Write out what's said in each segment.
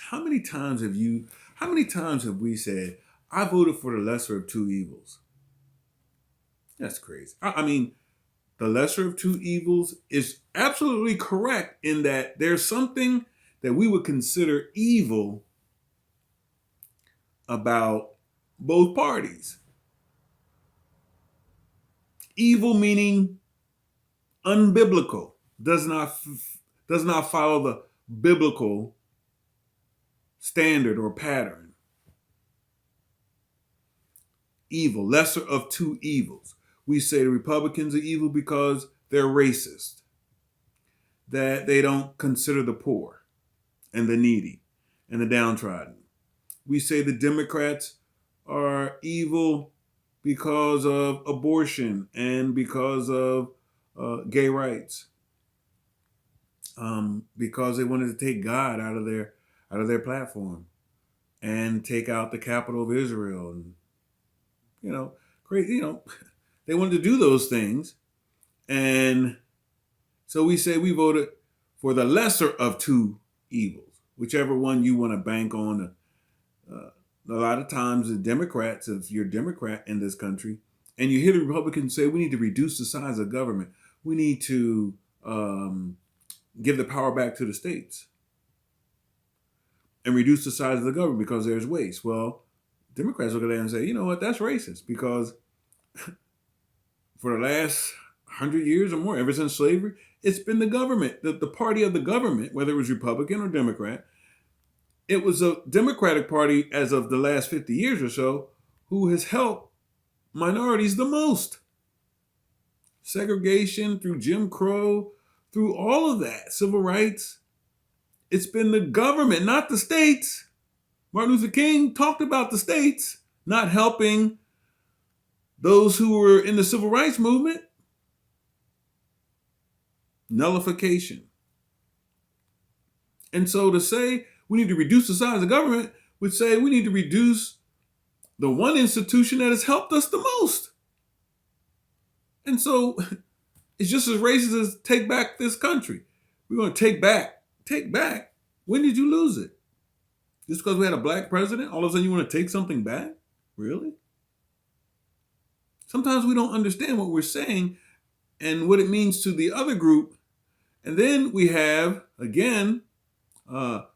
How many times have we said, I voted for the lesser of two evils? That's crazy. I mean, the lesser of two evils is absolutely correct in that there's something that we would consider evil about both parties. Evil meaning unbiblical, does not follow the biblical standard or pattern. Evil, lesser of two evils. We say the Republicans are evil because they're racist, that they don't consider the poor and the needy and the downtrodden. We say the Democrats are evil because of abortion and because of gay rights, because they wanted to take God out of their platform and take out the capital of Israel, and great, they wanted to do those things, and so we say we voted for the lesser of two evils, whichever one you want to bank on. A lot of times, the Democrats, if you're a Democrat in this country, and you hear the Republicans say we need to reduce the size of government, we need to give the power back to the states and reduce the size of the government because there's waste. Well, Democrats look at that and say, you know what, that's racist because for the last 100 years or more, ever since slavery, it's been the government, the party of the government, whether it was Republican or Democrat. It was a Democratic Party as of the last 50 years or so who has helped minorities the most. Segregation, through Jim Crow, through all of that, civil rights. It's been the government, not the states. Martin Luther King talked about the states not helping those who were in the civil rights movement. Nullification. And so to say we need to reduce the size of government would say we need to reduce the one institution that has helped us the most. And so it's just as racist as take back this country. We're going to take back. When did you lose it? Just because we had a black president, all of a sudden you want to take something back? Really? Sometimes we don't understand what we're saying and what it means to the other group. And then we have, again, the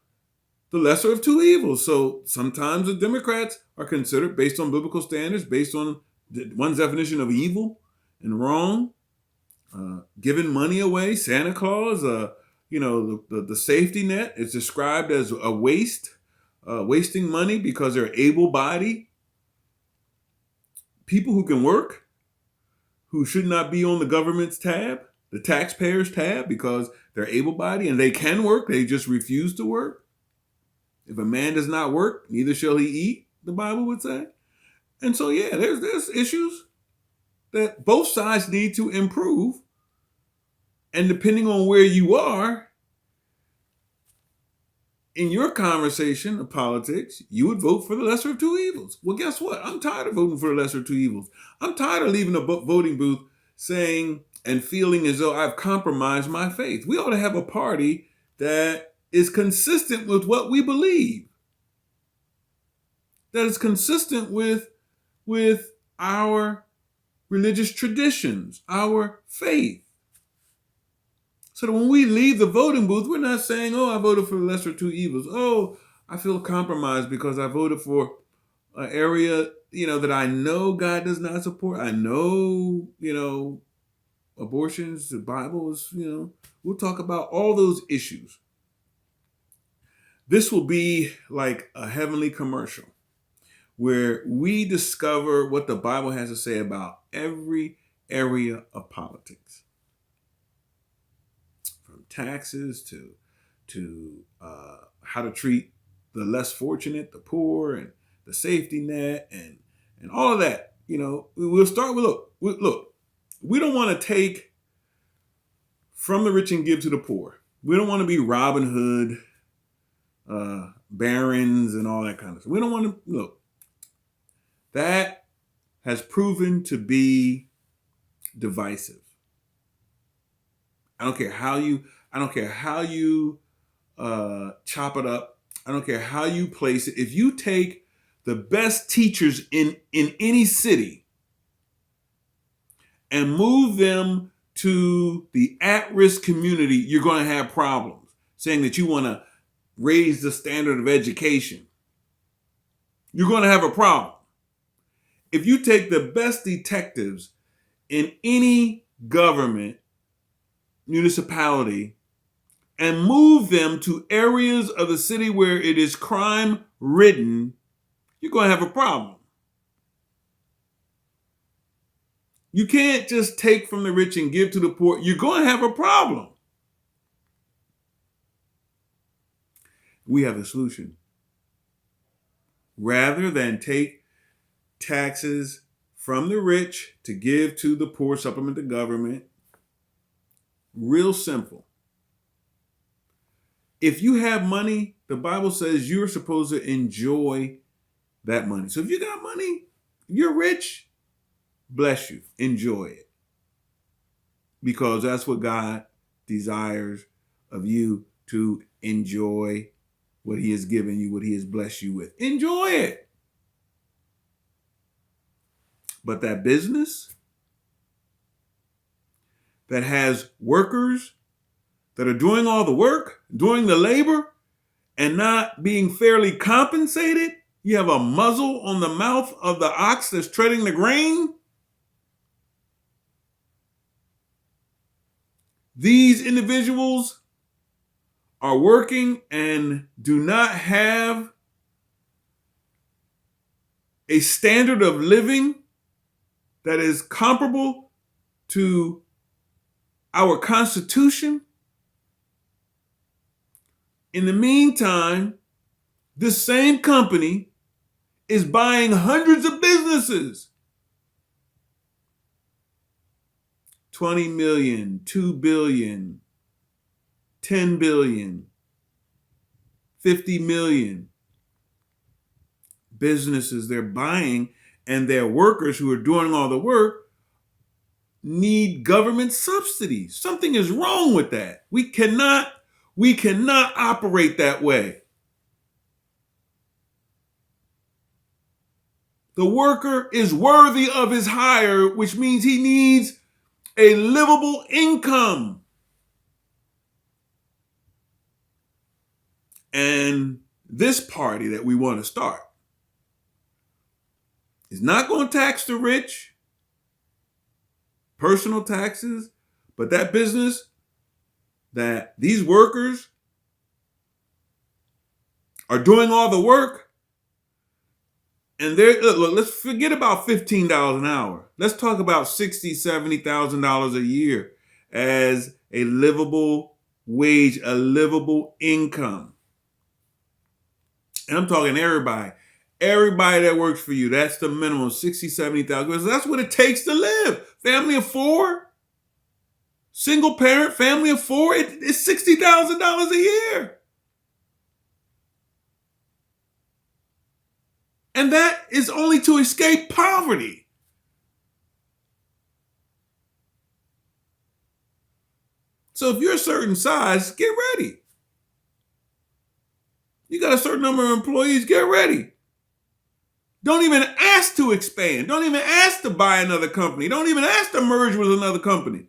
lesser of two evils. So sometimes the Democrats are considered, based on biblical standards, based on one's definition of evil and wrong, giving money away. Santa Claus, the safety net is described as a wasting money because they're able-bodied people who can work, who should not be on the government's tab, the taxpayers' tab, because they're able-bodied and they can work. They just refuse to work. If a man does not work, neither shall he eat, the Bible would say. And so, yeah, there's issues that both sides need to improve. And depending on where you are in your conversation of politics, you would vote for the lesser of two evils. Well, guess what? I'm tired of voting for the lesser of two evils. I'm tired of leaving the voting booth saying and feeling as though I've compromised my faith. We ought to have a party that is consistent with what we believe, that is consistent with our religious traditions, our faith. So that when we leave the voting booth, we're not saying, oh, I voted for the lesser of two evils. Oh, I feel compromised because I voted for an area, that I know God does not support. I know, abortions, the Bible is, we'll talk about all those issues. This will be like a heavenly commercial where we discover what the Bible has to say about every area of politics. From taxes to how to treat the less fortunate, the poor, and the safety net, and all of that. We'll start with, look, we don't want to take from the rich and give to the poor. We don't want to be Robin Hood, barons and all that kind of stuff. We don't want to, look, that has proven to be divisive. I don't care how you chop it up. I don't care how you place it. If you take the best teachers in any city and move them to the at-risk community, you're going to have problems. Saying that you want to raise the standard of education, you're going to have a problem. If you take the best detectives in any government, municipality, and move them to areas of the city where it is crime ridden, you're going to have a problem. You can't just take from the rich and give to the poor. You're going to have a problem. We have a solution. Rather than take taxes from the rich to give to the poor, supplement the government, real simple. If you have money, the Bible says you're supposed to enjoy that money. So if you got money, you're rich, bless you, enjoy it. Because that's what God desires of you, to enjoy what he has given you, what he has blessed you with. Enjoy it. But that business that has workers that are doing all the work, doing the labor, and not being fairly compensated, you have a muzzle on the mouth of the ox that's treading the grain. These individuals are working and do not have a standard of living that is comparable to our Constitution. In the meantime, this same company is buying hundreds of businesses. 20 million, 2 billion, 10 billion, 50 million businesses they're buying, and their workers who are doing all the work need government subsidies. Something is wrong with that. We cannot operate that way. The worker is worthy of his hire, which means he needs a livable income. And this party that we want to start is not going to tax the rich, personal taxes, but that business that these workers are doing all the work. And look, let's forget about $15 an hour. Let's talk about $60,000, $70,000 a year as a livable wage, a livable income. And I'm talking everybody. Everybody that works for you, that's the minimum, $60,000, $70,000. That's what it takes to live. Family of four, single parent, family of four, it's $60,000 a year. And that is only to escape poverty. So if you're a certain size, get ready. You got a certain number of employees, get ready. Don't even ask to expand. Don't even ask to buy another company. Don't even ask to merge with another company.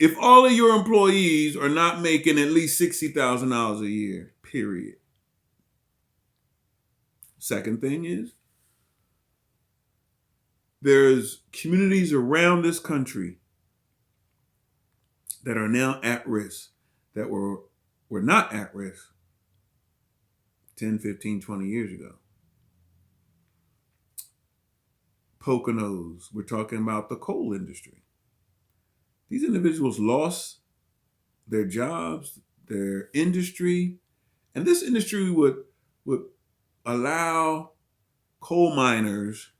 If all of your employees are not making at least $60,000 a year, period. Second thing is, there's communities around this country that are now at risk, that were not at risk 10, 15, 20 years ago. Poconos, we're talking about the coal industry. These individuals lost their jobs, their industry, and this industry would allow coal miners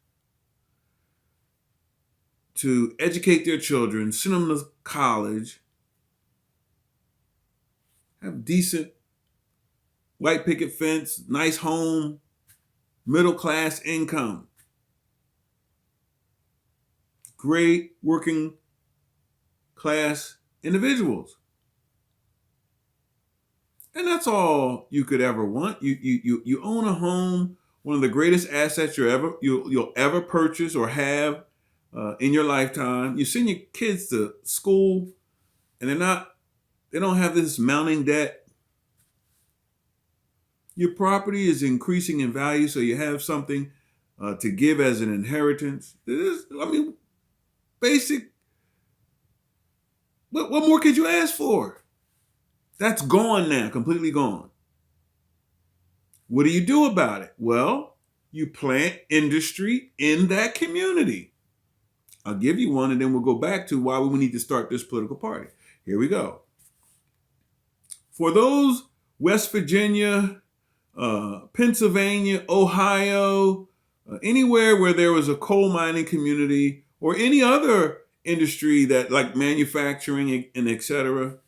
to educate their children, send them to college, have decent white picket fence, nice home, middle class income, great working class individuals. And that's all you could ever want. You own a home, one of the greatest assets you'll ever purchase or have in your lifetime. You send your kids to school, and they don't have this mounting debt. Your property is increasing in value, so you have something to give as an inheritance. Basic. What more could you ask for? That's gone now, completely gone. What do you do about it? Well, you plant industry in that community. I'll give you one, and then we'll go back to why we need to start this political party. Here we go. For those West Virginia, Pennsylvania, Ohio, anywhere where there was a coal mining community or any other industry that like manufacturing and et cetera,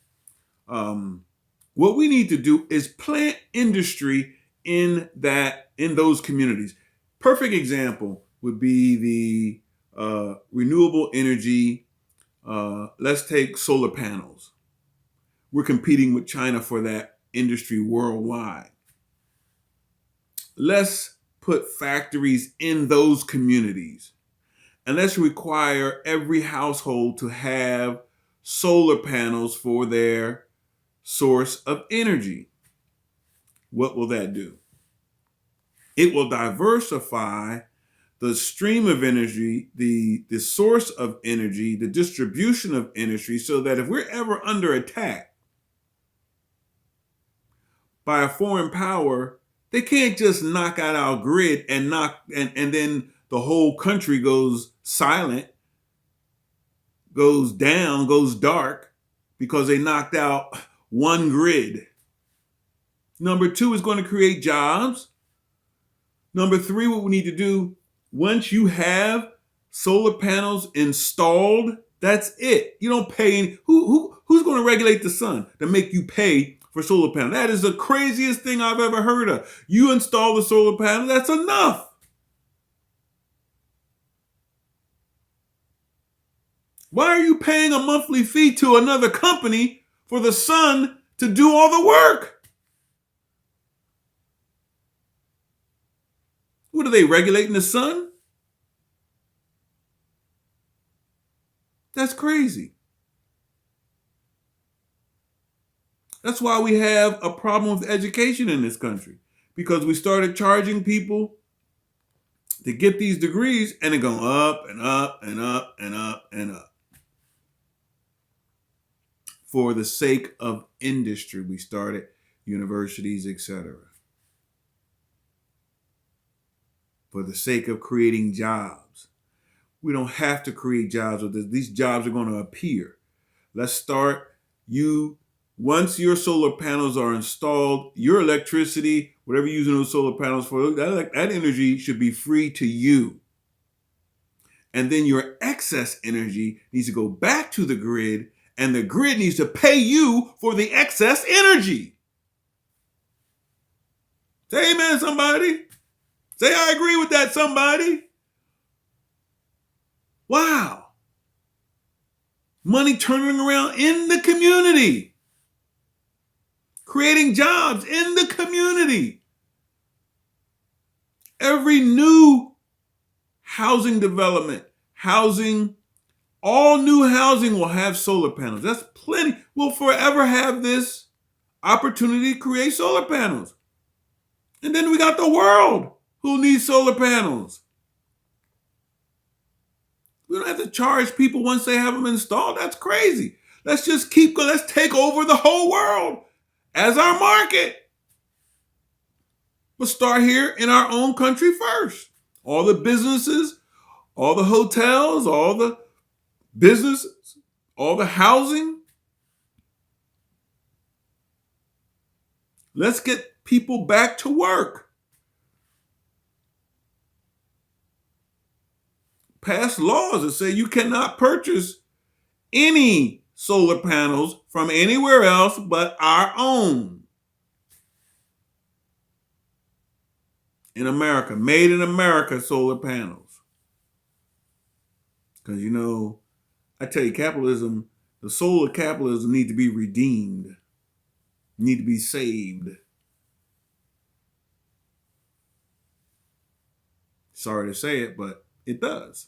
what we need to do is plant industry in those communities. Perfect example would be the renewable energy. Let's take solar panels. We're competing with China for that industry worldwide. Let's put factories in those communities, and let's require every household to have solar panels for their source of energy. What will that do? It will diversify the stream of energy, the source of energy, the distribution of energy, so that if we're ever under attack by a foreign power, they can't just knock out our grid and then the whole country goes silent, goes down, goes dark because they knocked out one grid. Number two is going to create jobs. Number three, what we need to do, once you have solar panels installed, that's it. You don't pay any. Who's going to regulate the sun to make you pay for solar panels? That is the craziest thing I've ever heard of. You install the solar panel, that's enough. Why are you paying a monthly fee to another company for the sun to do all the work? What are they regulating the sun? That's crazy. That's why we have a problem with education in this country, because we started charging people to get these degrees and they're going up and up and up and up and up. For the sake of industry, we started universities, etc. For the sake of creating jobs. We don't have to create jobs with this. These jobs are going to appear. Let's start once your solar panels are installed, your electricity, whatever you're using those solar panels for, that energy should be free to you. And then your excess energy needs to go back to the grid, and the grid needs to pay you for the excess energy. Say amen, somebody. Say I agree with that, somebody. Wow. Money turning around in the community. Creating jobs in the community. Every new housing development, all new housing will have solar panels. That's plenty. We'll forever have this opportunity to create solar panels. And then we got the world who needs solar panels. We don't have to charge people once they have them installed. That's crazy. Let's just keep going. Let's take over the whole world as our market. We'll start here in our own country first. All the businesses, all the hotels, all the businesses, all the housing. Let's get people back to work. Pass laws that say you cannot purchase any solar panels from anywhere else but our own. In America, made in America solar panels. Because, I tell you, capitalism, the soul of capitalism needs to be redeemed. need to be saved. Sorry to say it, but it does.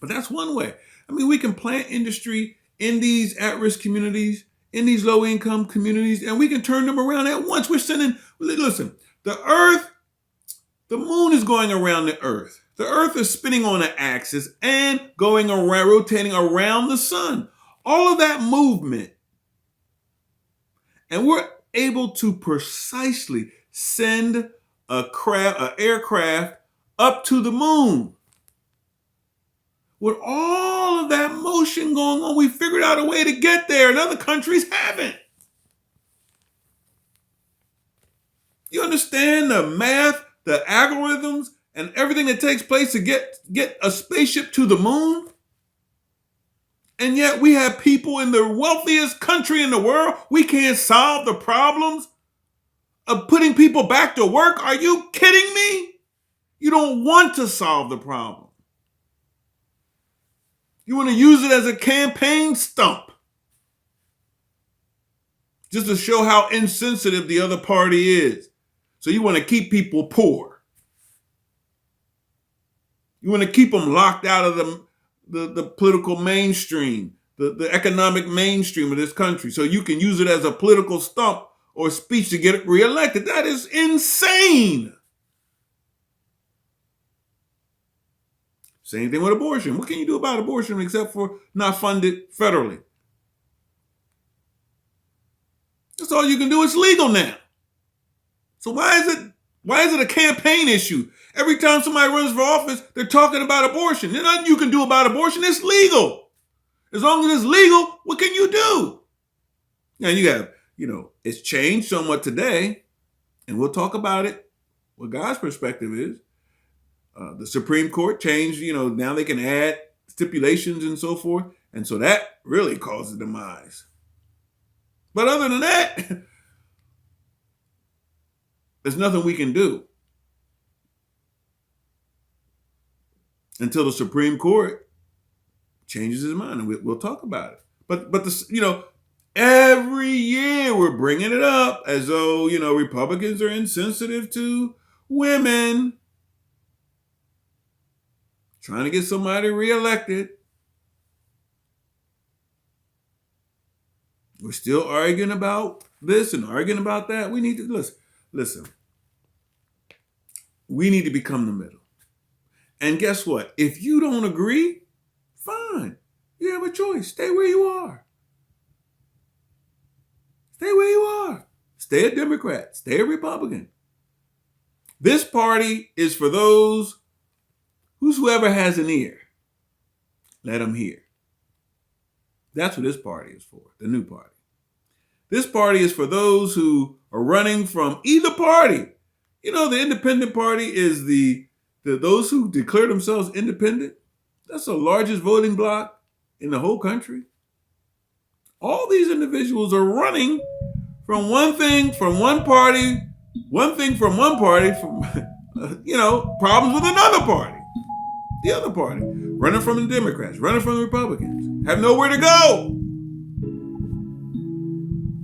But that's one way. I mean, we can plant industry in these at-risk communities, in these low-income communities, and we can turn them around at once. We're sending, listen, the earth, the moon is going around the earth. The earth is spinning on an axis and going around, rotating around the sun. All of that movement. And we're able to precisely send an aircraft up to the moon. With all of that motion going on, we figured out a way to get there, and other countries haven't. You understand the math, the algorithms, and everything that takes place to get a spaceship to the moon? And yet we have people in the wealthiest country in the world. We can't solve the problems of putting people back to work. Are you kidding me? You don't want to solve the problem. You want to use it as a campaign stump. Just to show how insensitive the other party is. So you want to keep people poor. You want to keep them locked out of the political mainstream, the economic mainstream of this country. So you can use it as a political stump or speech to get reelected. That is insane. Same thing with abortion. What can you do about abortion except for not fund it federally? That's all you can do. It's legal now. So why is it a campaign issue? Every time somebody runs for office, they're talking about abortion. There's nothing you can do about abortion. It's legal. As long as it's legal, what can you do? Now you have, it's changed somewhat today, and we'll talk about it, what God's perspective is. The Supreme Court changed, now they can add stipulations and so forth. And so that really causes demise. But other than that, there's nothing we can do until the Supreme Court changes his mind, and we'll talk about it. But every year we're bringing it up as though, Republicans are insensitive to women. Trying to get somebody reelected. We're still arguing about this and arguing about that. We need to listen. We need to become the middle. And guess what? If you don't agree, fine. You have a choice. Stay where you are. Stay where you are. Stay a Democrat. Stay a Republican. This party is for those whosoever has an ear, let him hear. That's what this party is for, the new party. This party is for those who are running from either party. The independent party is those who declare themselves independent. That's the largest voting bloc in the whole country. All these individuals are running from one thing from one party, from problems with another party. The other party, running from the Democrats, running from the Republicans, have nowhere to go.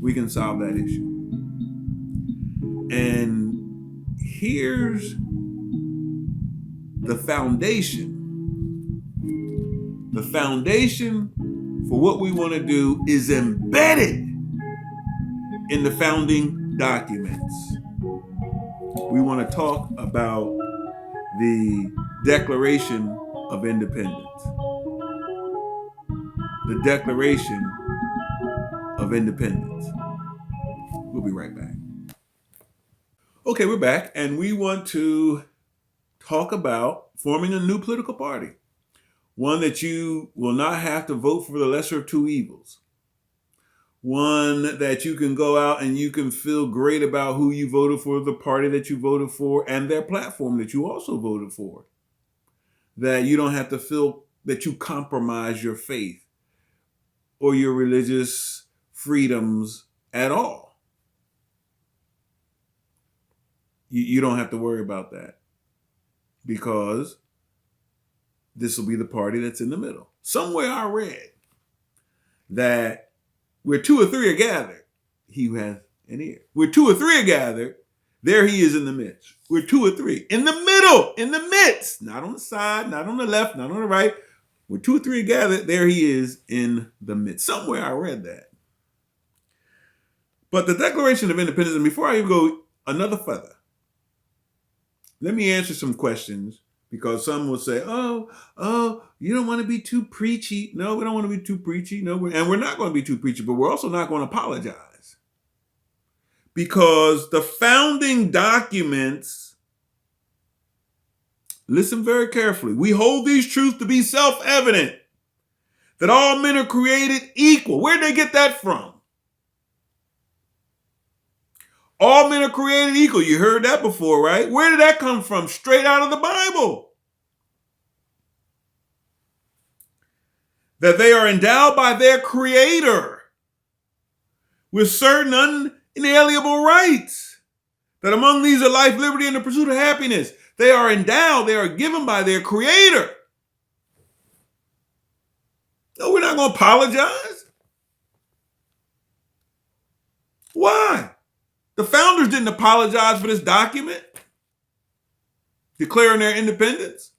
We can solve that issue. And here's the foundation. The foundation for what we want to do is embedded in the founding documents. We want to talk about the Declaration of Independence. The Declaration of Independence. We'll be right back. Okay, we're back, and we want to talk about forming a new political party. One that you will not have to vote for the lesser of two evils. One that you can go out and you can feel great about who you voted for, the party that you voted for, and their platform that you also voted for. That you don't have to feel that you compromise your faith or your religious freedoms at all. You don't have to worry about that because this will be the party that's in the middle. Somewhere I read that where two or three are gathered, he who hath an ear. Where two or three are gathered, there he is in the midst. Where two or three, in the middle, in the midst, not on the side, not on the left, not on the right. Where two or three are gathered, there he is in the midst. Somewhere I read that. But the Declaration of Independence, and before I even go another further, let me answer some questions, because some will say, oh, you don't want to be too preachy. No, we don't want to be too preachy. No, and we're not going to be too preachy, but we're also not going to apologize. Because the founding documents, listen very carefully, we hold these truths to be self-evident, that all men are created equal. Where'd they get that from? All men are created equal. You heard that before, right? Where did that come from? Straight out of the Bible. That they are endowed by their Creator with certain unalienable rights. That among these are life, liberty, and the pursuit of happiness. They are endowed, they are given by their Creator. No, we're not going to apologize. Why? The founders didn't apologize for this document, declaring their independence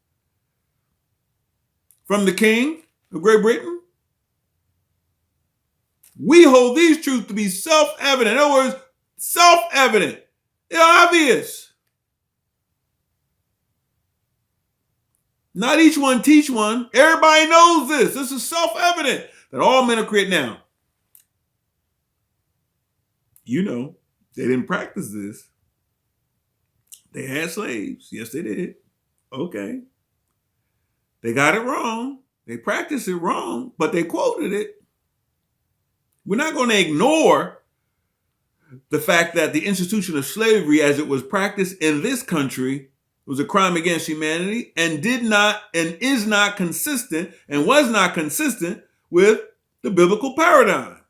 from the King of Great Britain. We hold these truths to be self-evident. In other words, self-evident. They're obvious. Not each one teach one. Everybody knows this. This is self-evident that all men are created. Now, you know, they didn't practice this. They had slaves. Yes, they did. Okay. They got it wrong. They practiced it wrong, but they quoted it. We're not going to ignore the fact that the institution of slavery, as it was practiced in this country, was a crime against humanity and did not and is not consistent and was not consistent with the biblical paradigm.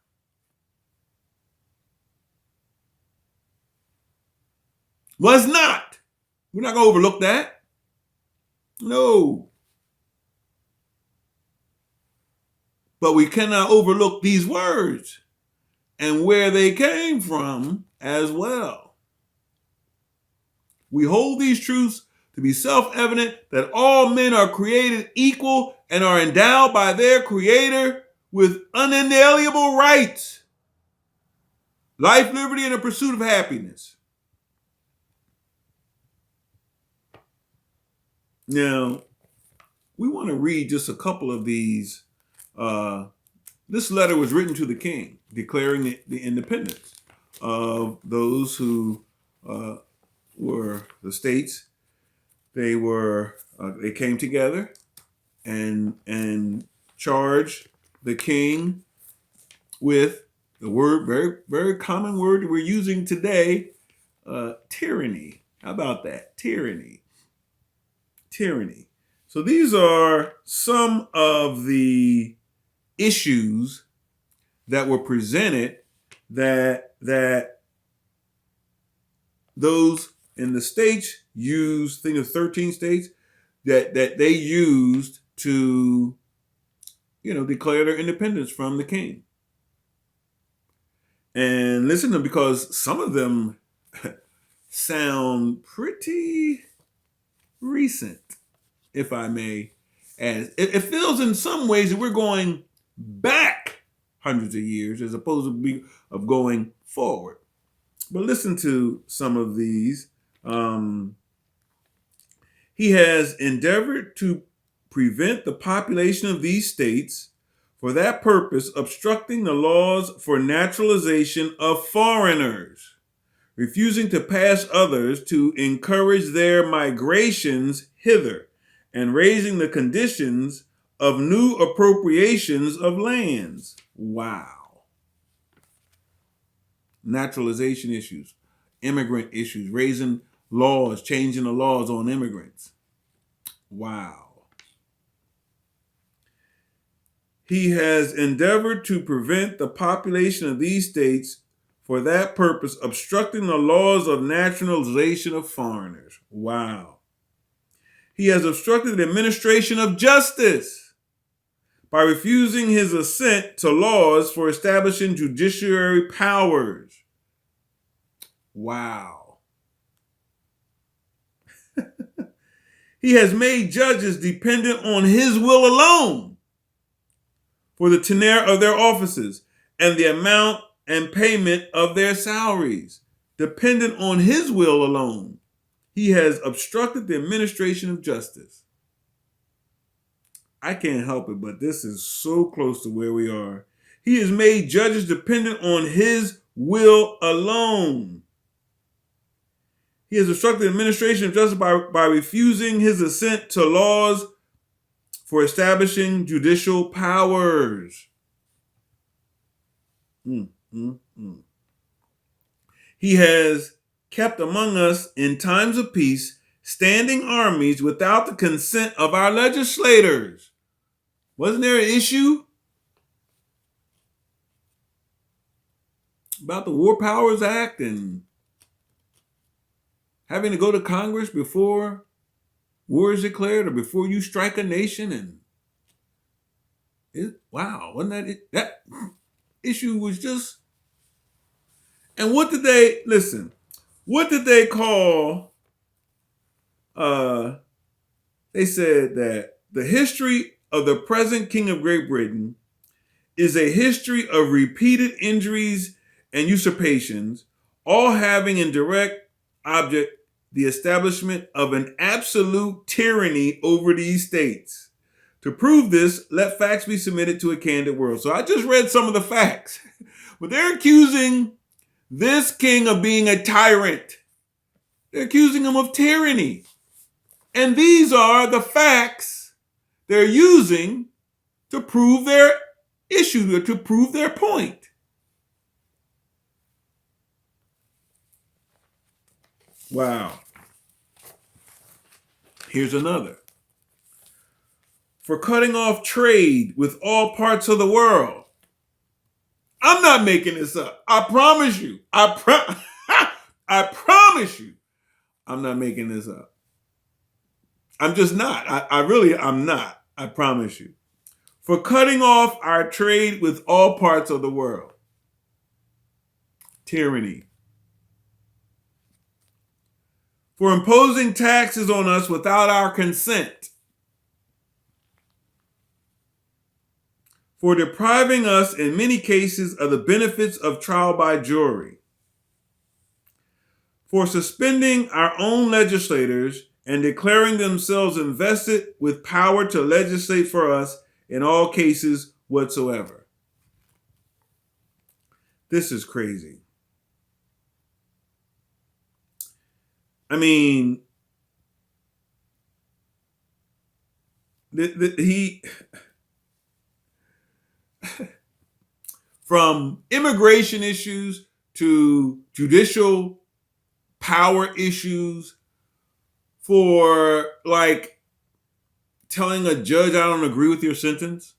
Was not. We're not going to overlook that. No. But we cannot overlook these words and where they came from as well. We hold these truths to be self-evident that all men are created equal and are endowed by their Creator with unalienable rights, life, liberty, and the pursuit of happiness. Now, we want to read just a couple of these. This letter was written to the king, declaring the independence of those who were the states. They came together and charged the king with the word, very, very common word that we're using today, tyranny. How about that? Tyranny. So these are some of the issues that were presented that those in the states used, think of 13 states, that they used to, declare their independence from the king. And listen to them, because some of them sound pretty recent, if I may, as it feels in some ways that we're going back hundreds of years as opposed to going forward. But listen to some of these. He has endeavored to prevent the population of these states, for that purpose obstructing the laws for naturalization of foreigners, refusing to pass others to encourage their migrations hither, and raising the conditions of new appropriations of lands. Wow. Naturalization issues, immigrant issues, raising laws, changing the laws on immigrants. Wow. He has endeavored to prevent the population of these states, for that purpose obstructing the laws of naturalization of foreigners. Wow. He has obstructed the administration of justice by refusing his assent to laws for establishing judiciary powers. Wow. He has made judges dependent on his will alone for the tenure of their offices and the amount and payment of their salaries. Dependent on his will alone, he has obstructed the administration of justice. I can't help it, but this is so close to where we are. He has made judges dependent on his will alone. He has obstructed the administration of justice by refusing his assent to laws for establishing judicial powers. He has kept among us in times of peace standing armies without the consent of our legislators. Wasn't there an issue about the War Powers Act and having to go to Congress before war is declared or before you strike a nation? And wasn't that it? That issue was just. And what did they call? They said that the history of the present King of Great Britain is a history of repeated injuries and usurpations, all having in direct object the establishment of an absolute tyranny over these states. To prove this, let facts be submitted to a candid world. So I just read some of the facts, but they're accusing this king of being a tyrant. They're accusing him of tyranny. And these are the facts they're using to prove their issue, or to prove their point. Wow. Here's another. For cutting off trade with all parts of the world. I'm not making this up. I promise you. I promise you. I'm not making this up. I'm just not. I'm not. I promise you. For cutting off our trade with all parts of the world. Tyranny. For imposing taxes on us without our consent. For depriving us in many cases of the benefits of trial by jury. For suspending our own legislators and declaring themselves invested with power to legislate for us in all cases whatsoever. This is crazy. I mean, from immigration issues to judicial power issues, for like telling a judge, I don't agree with your sentence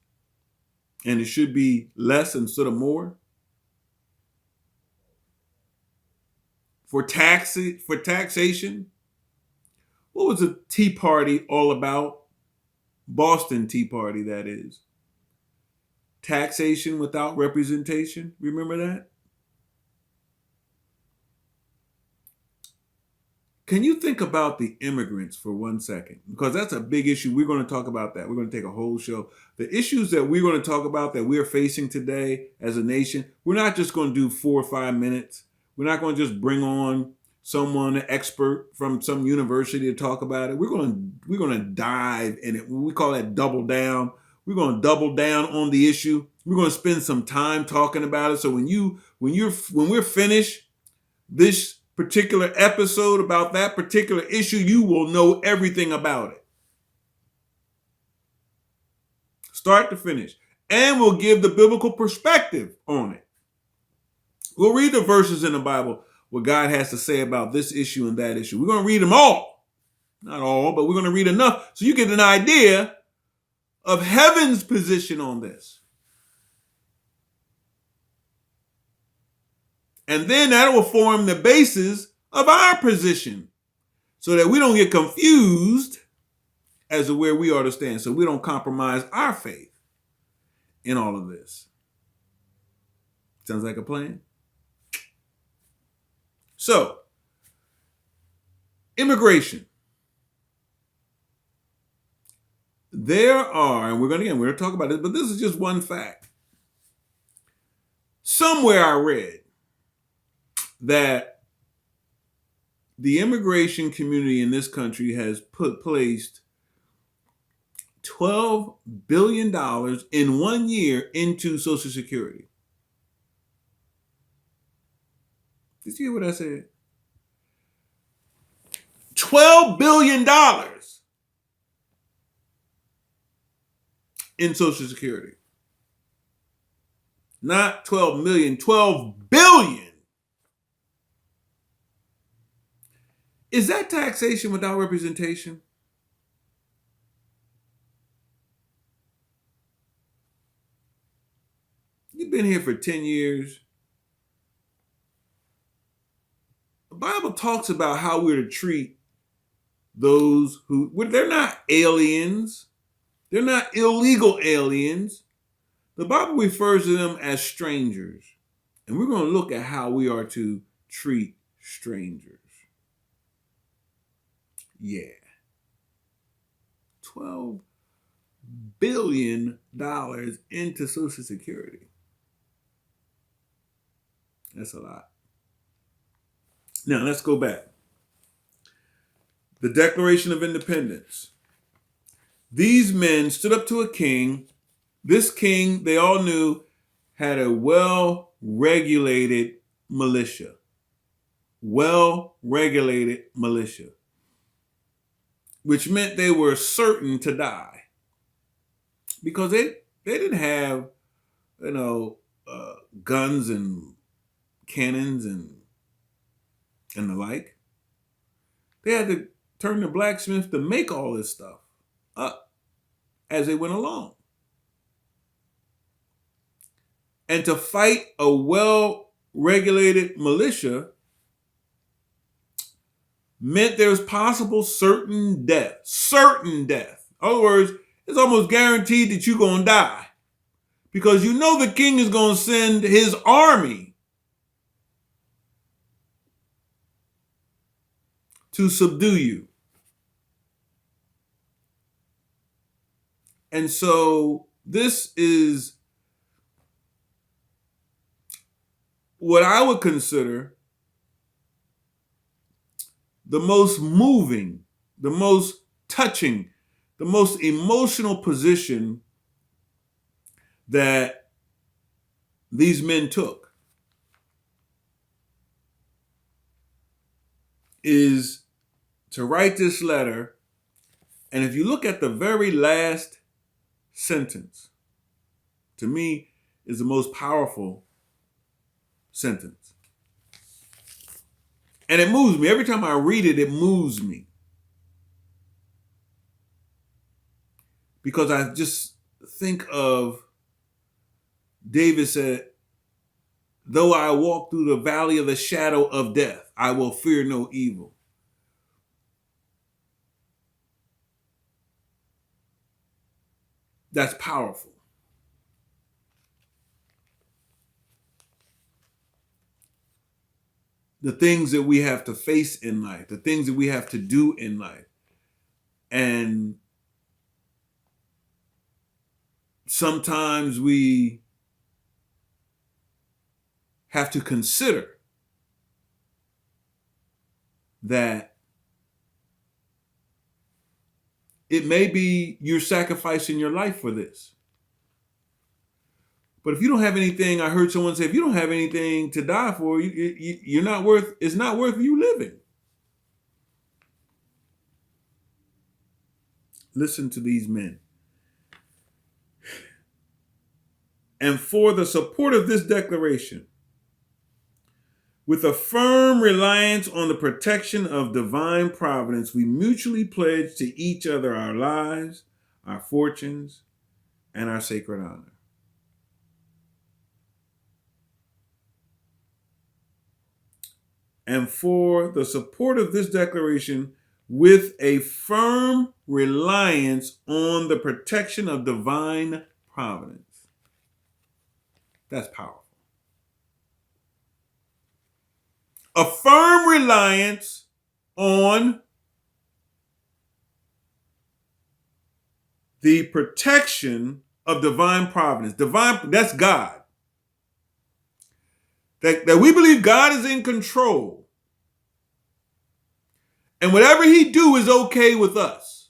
and it should be less instead of more. For taxation. What was the Tea Party all about? Boston Tea Party, that is. Taxation without representation. Remember that? Can you think about the immigrants for 1 second? Because that's a big issue. We're going to talk about that. We're going to take a whole show. The issues that we're going to talk about that we're facing today as a nation, we're not just going to do 4 or 5 minutes. We're not going to just bring on someone, an expert from some university to talk about it. We're going to dive in it. We call that double down. We're going to double down on the issue. We're going to spend some time talking about it. So when we're finished this particular episode about that particular issue, you will know everything about it. Start to finish. And we'll give the biblical perspective on it. We'll read the verses in the Bible, what God has to say about this issue and that issue. We're going to read them all. Not all, but we're going to read enough so you get an idea of heaven's position on this. And then that will form the basis of our position so that we don't get confused as to where we are to stand, so we don't compromise our faith. in all of this. Sounds like a plan. So, immigration. There are, and we're going to talk about this, but this is just one fact. Somewhere I read that the immigration community in this country has placed $12 billion in 1 year into Social Security. Did you hear what I said? $12 billion in Social Security. Not 12 million, 12 billion. Is that taxation without representation? You've been here for 10 years. The Bible talks about how we're to treat those who, they're not aliens. They're not illegal aliens. The Bible refers to them as strangers. And we're going to look at how we are to treat strangers. Yeah. $12 billion into Social Security. That's a lot. Now, let's go back. The Declaration of Independence. These men stood up to a king. This king, they all knew, had a well-regulated militia. Well-regulated militia. Which meant they were certain to die. Because they didn't have, guns and cannons and the like. They had to turn to blacksmiths to make all this stuff up as they went along. And to fight a well-regulated militia meant there was possible certain death. Certain death. In other words, it's almost guaranteed that you're going to die. Because you know the king is going to send his army to subdue you. And so this is what I would consider the most moving, the most touching, the most emotional position that these men took is to write this letter. And if you look at the very last sentence, to me, is the most powerful sentence. And it moves me. Every time I read it, it moves me. Because I just think of David said, though I walk through the valley of the shadow of death, I will fear no evil. That's powerful. The things that we have to face in life, the things that we have to do in life. And sometimes we have to consider that it may be you're sacrificing your life for this. But if you don't have anything, I heard someone say, if you don't have anything to die for, you're not worth, it's not worth you living. Listen to these men. And for the support of this declaration, with a firm reliance on the protection of divine providence, we mutually pledge to each other our lives, our fortunes, and our sacred honor. And for the support of this declaration, with a firm reliance on the protection of divine providence. That's powerful. A firm reliance on the protection of divine providence. That's God. That we believe God is in control. And whatever he do is okay with us.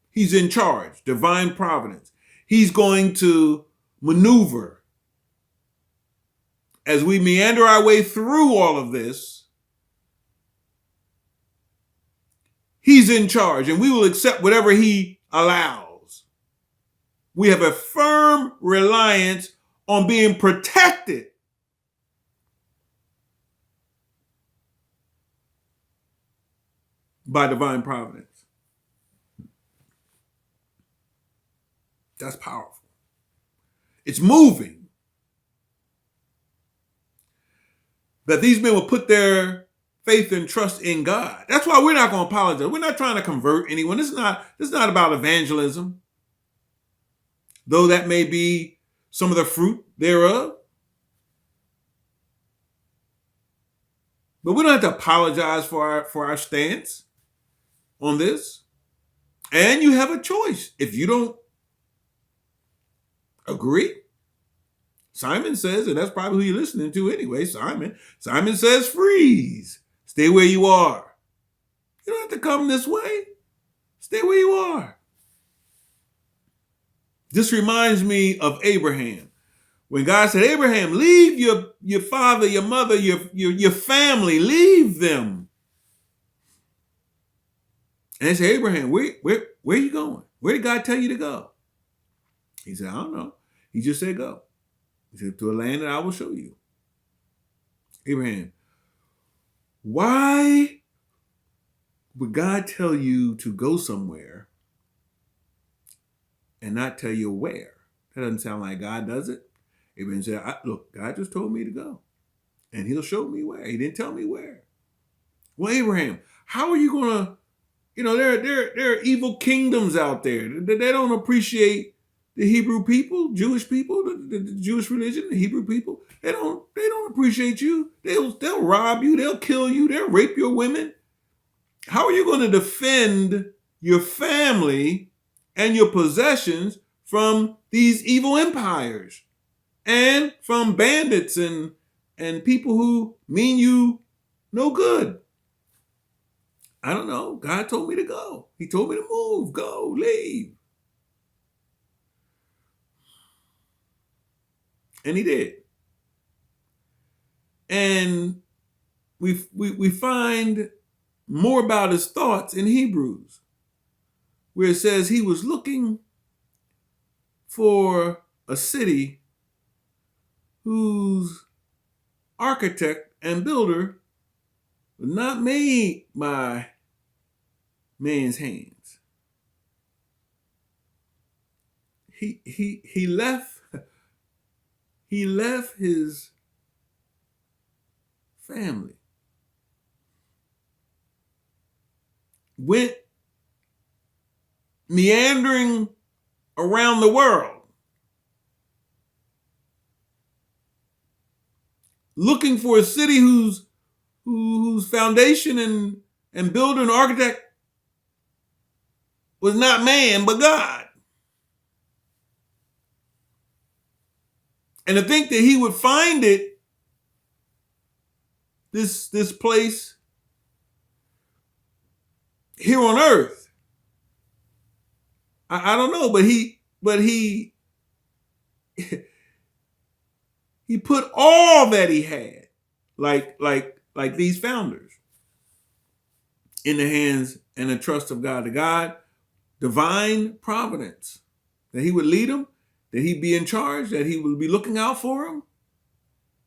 He's in charge, divine providence. He's going to maneuver as we meander our way through all of this. He's in charge, and we will accept whatever he allows. We have a firm reliance on being protected by divine providence. That's powerful. It's moving that these men will put their faith and trust in God. That's why we're not going to apologize. We're not trying to convert anyone. This is not about evangelism, though that may be some of the fruit thereof. But we don't have to apologize for our stance on this. And you have a choice. If you don't agree, Simon says, and that's probably who you're listening to anyway, Simon says, freeze. Stay where you are. You don't have to come this way. Stay where you are. This reminds me of Abraham. When God said, Abraham, leave your father, your mother, your family, leave them. And they said, Abraham, where are you going? Where did God tell you to go? He said, I don't know. He just said, go. He said, to a land that I will show you. Abraham, why would God tell you to go somewhere and not tell you where? That doesn't sound like God, does it? Abraham said, look, God just told me to go, and he'll show me where. He didn't tell me where. Well, Abraham, how are you going to, there are evil kingdoms out there. They don't appreciate the Hebrew people, Jewish people, the Jewish religion, the Hebrew people. They don't appreciate you. They'll rob you. They'll kill you. They'll rape your women. How are you going to defend your family and your possessions from these evil empires and from bandits and people who mean you no good? I don't know. God told me to go. He told me to move, go, leave. And he did. And we find more about his thoughts in Hebrews, where it says he was looking for a city whose architect and builder was not made by man's hands. He left his family, went meandering around the world, looking for a city whose foundation and builder and architect was not man but God. And to think that he would find it, this place here on earth, I don't know, but he he put all that he had, like these founders, in the hands and the trust of God. The God, divine providence, that he would lead them, that he'd be in charge, that he would be looking out for them,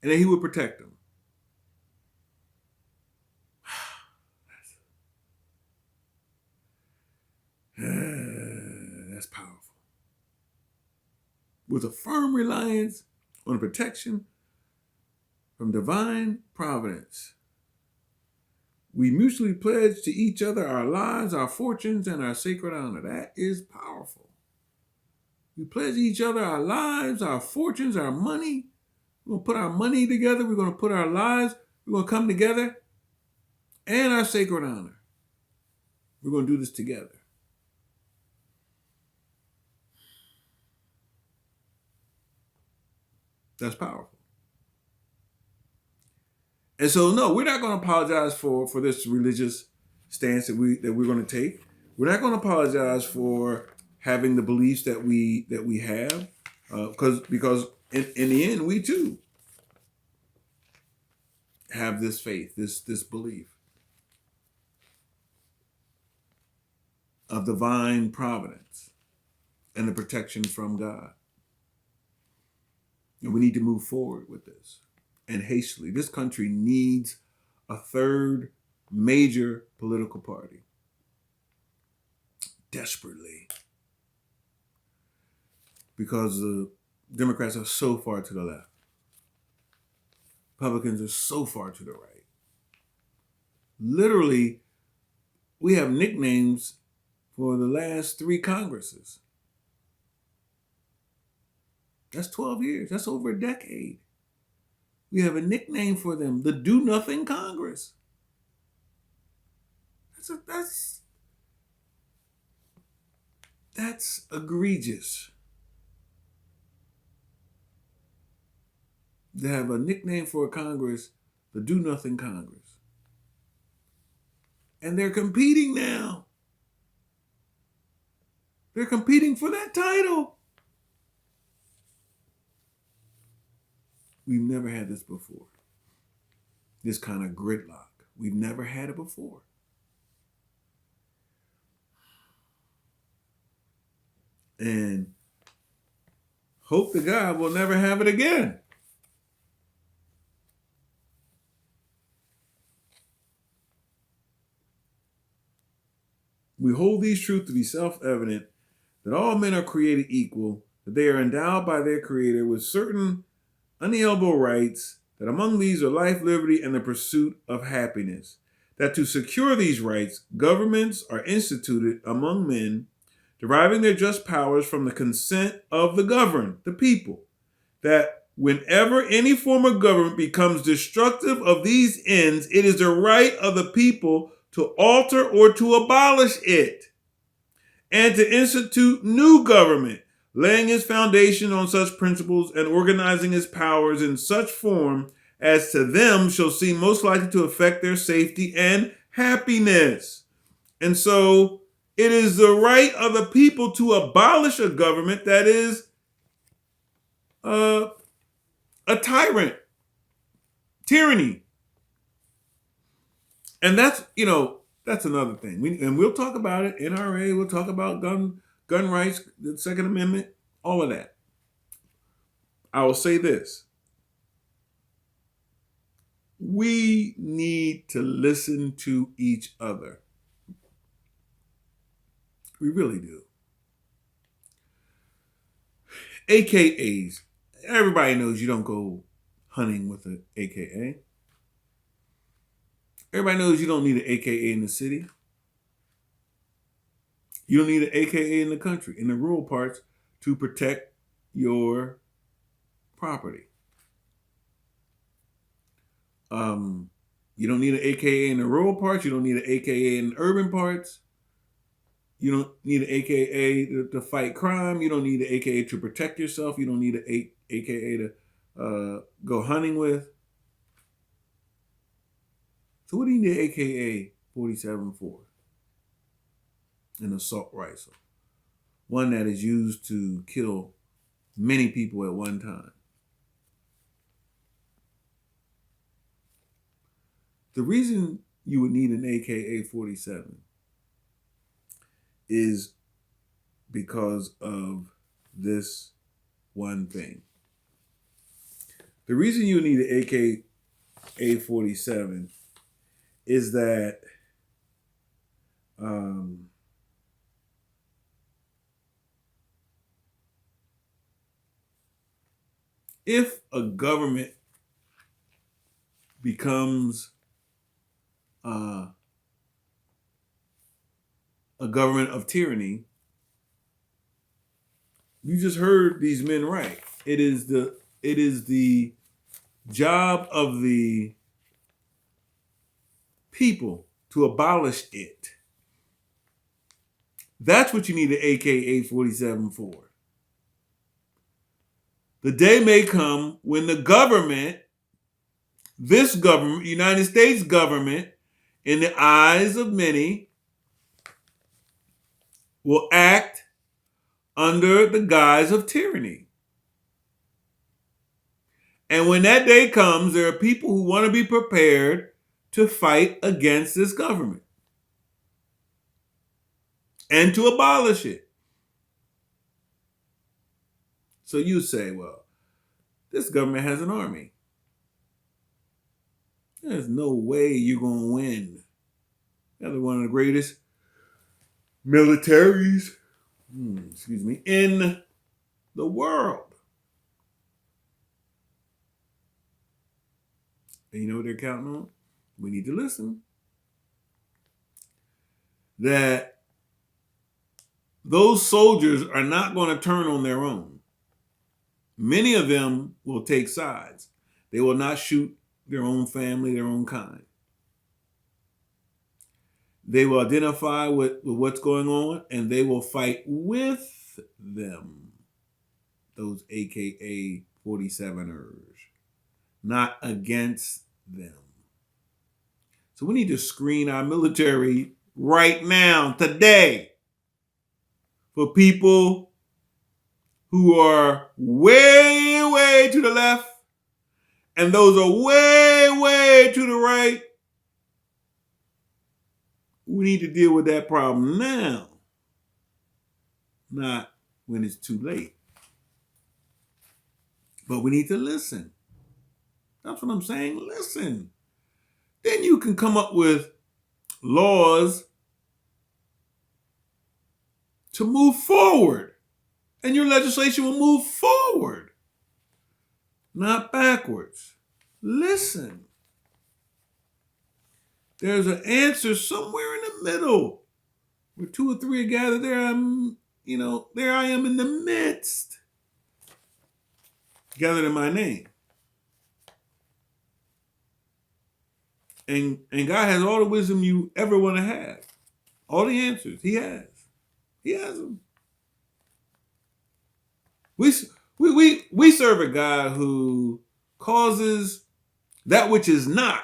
and that he would protect them. That's powerful. With a firm reliance on protection from divine providence, we mutually pledge to each other our lives, our fortunes, and our sacred honor. That is powerful. We pledge each other our lives, our fortunes, our money. We're going to put our money together. We're going to put our lives. We're going to come together and our sacred honor. We're going to do this together. That's powerful. And so, no, we're not going to apologize for this religious stance that we're going to take. We're not going to apologize for having the beliefs that we have, because in the end, we too have this faith, this belief of divine providence and the protection from God. And we need to move forward with this, and hastily. This country needs a third major political party. Desperately. Because the Democrats are so far to the left. Republicans are so far to the right. Literally, we have nicknames for the last 3 Congresses. That's 12 years. That's over a decade. We have a nickname for them, the Do-Nothing Congress. That's egregious. To have a nickname for a Congress, the Do-Nothing Congress. And they're competing now. They're competing for that title. We've never had this before. This kind of gridlock. We've never had it before. And hope to God we'll never have it again. We hold these truths to be self-evident, that all men are created equal, that they are endowed by their Creator with certain unalienable rights, that among these are life, liberty, and the pursuit of happiness, that to secure these rights, governments are instituted among men, deriving their just powers from the consent of the governed, the people, that whenever any form of government becomes destructive of these ends, it is the right of the people to alter or to abolish it, and to institute new government, laying its foundation on such principles and organizing its powers in such form as to them shall seem most likely to affect their safety and happiness. And so it is the right of the people to abolish a government that is a tyrant, tyranny. And that's another thing. We'll talk about it, NRA, we'll talk about gun rights, the Second Amendment, all of that. I will say this. We need to listen to each other. We really do. AKAs. Everybody knows you don't go hunting with an AKA. Everybody knows you don't need an AKA in the city. You don't need an AKA in the country, in the rural parts, to protect your property. You don't need an AKA in the rural parts. You don't need an AKA in the urban parts. You don't need an AKA to fight crime. You don't need an AKA to protect yourself. You don't need an AKA to go hunting with. So what do you need an AKA 47 for? An assault rifle. One that is used to kill many people at one time. The reason you would need an AKA 47 is because of this one thing. The reason you need an AKA 47 is that if a government becomes a government of tyranny, You just heard these men right. It is the job of the people to abolish it. That's what you need an AK-47 for. The day may come when the government, this government, United States government, in the eyes of many, will act under the guise of tyranny. And when that day comes, there are people who want to be prepared to fight against this government and to abolish it. So you say, well, this government has an army. There's no way you're going to win. They're one of the greatest militaries, in the world. And you know what they're counting on? We need to listen. That those soldiers are not going to turn on their own. Many of them will take sides. They will not shoot their own family, their own kind. They will identify with what's going on, and they will fight with them, those AK-47ers, not against them. So we need to screen our military right now, today, for people who are way, way to the left, and those are way, way to the right. We need to deal with that problem now, not when it's too late. But we need to listen. That's what I'm saying. Listen. Then you can come up with laws to move forward. And your legislation will move forward, not backwards. Listen. There's an answer somewhere in the middle. Where two or three are gathered, there I am in the midst. Gathered in my name. And God has all the wisdom you ever want to have. All the answers. He has. He has them. We serve a God who causes that which is not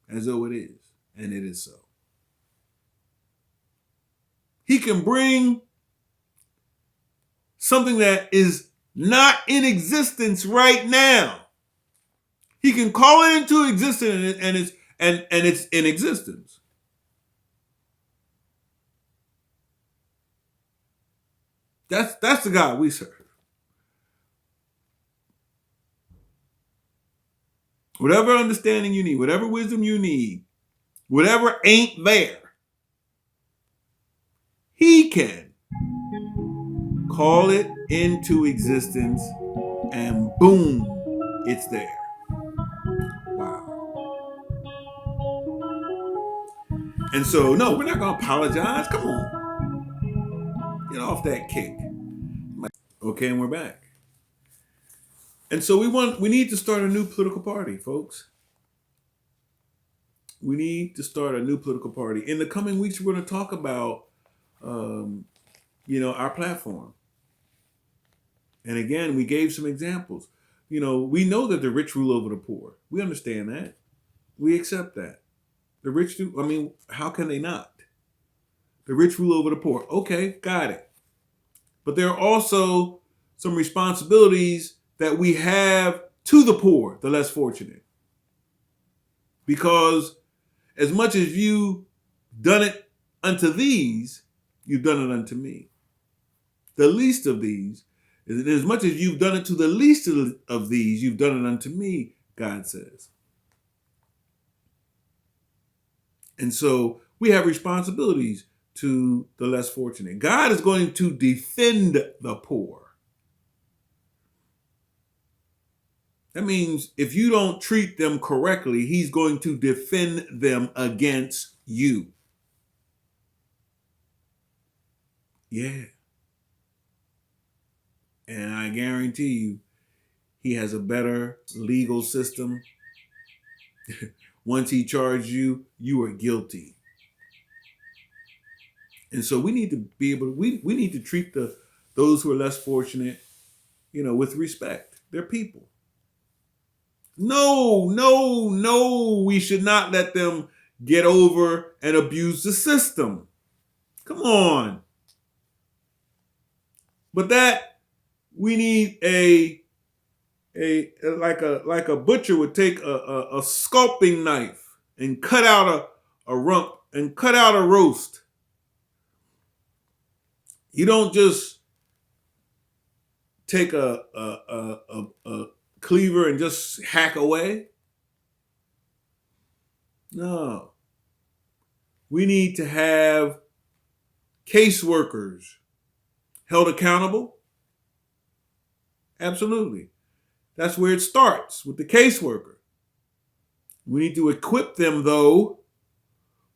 as though it is. And it is so. He can bring something that is not in existence right now. He can call it into existence, and it's in existence. That's the God we serve. Whatever understanding you need, whatever wisdom you need, whatever ain't there, He can call it into existence, and boom, it's there. Wow. And so, no, we're not going to apologize. Come on. Get off that kick. Okay, and we're back. And so we need to start a new political party, folks. We need to start a new political party. In the coming weeks, we're going to talk about, our platform. And again, we gave some examples. We know that the rich rule over the poor. We understand that. We accept that. The rich do, how can they not? The rich rule over the poor. Okay, got it. But there are also some responsibilities that we have to the poor, the less fortunate. Because as much as you've done it unto these, you've done it unto me. The least of these, as much as you've done it to the least of these, you've done it unto me, God says. And so we have responsibilities to the less fortunate. God is going to defend the poor. That means if you don't treat them correctly, He's going to defend them against you. Yeah. And I guarantee you, he has a better legal system. Once he charged you, you are guilty. And so we need to be able to, we need to treat those who are less fortunate, with respect. They're people. No, no, no, we should not let them get over and abuse the system. Come on. But that we need a like a butcher would take a sculpting knife and cut out a rump and cut out a roast. You don't just take a cleaver and just hack away. No. We need to have caseworkers held accountable. Absolutely. That's where it starts, with the caseworker. We need to equip them, though,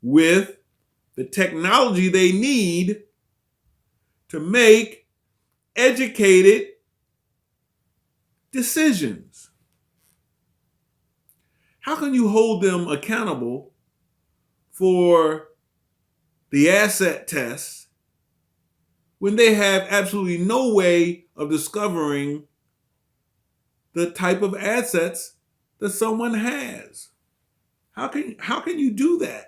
with the technology they need to make educated decisions. How can you hold them accountable for the asset test when they have absolutely no way of discovering the type of assets that someone has? How can you do that?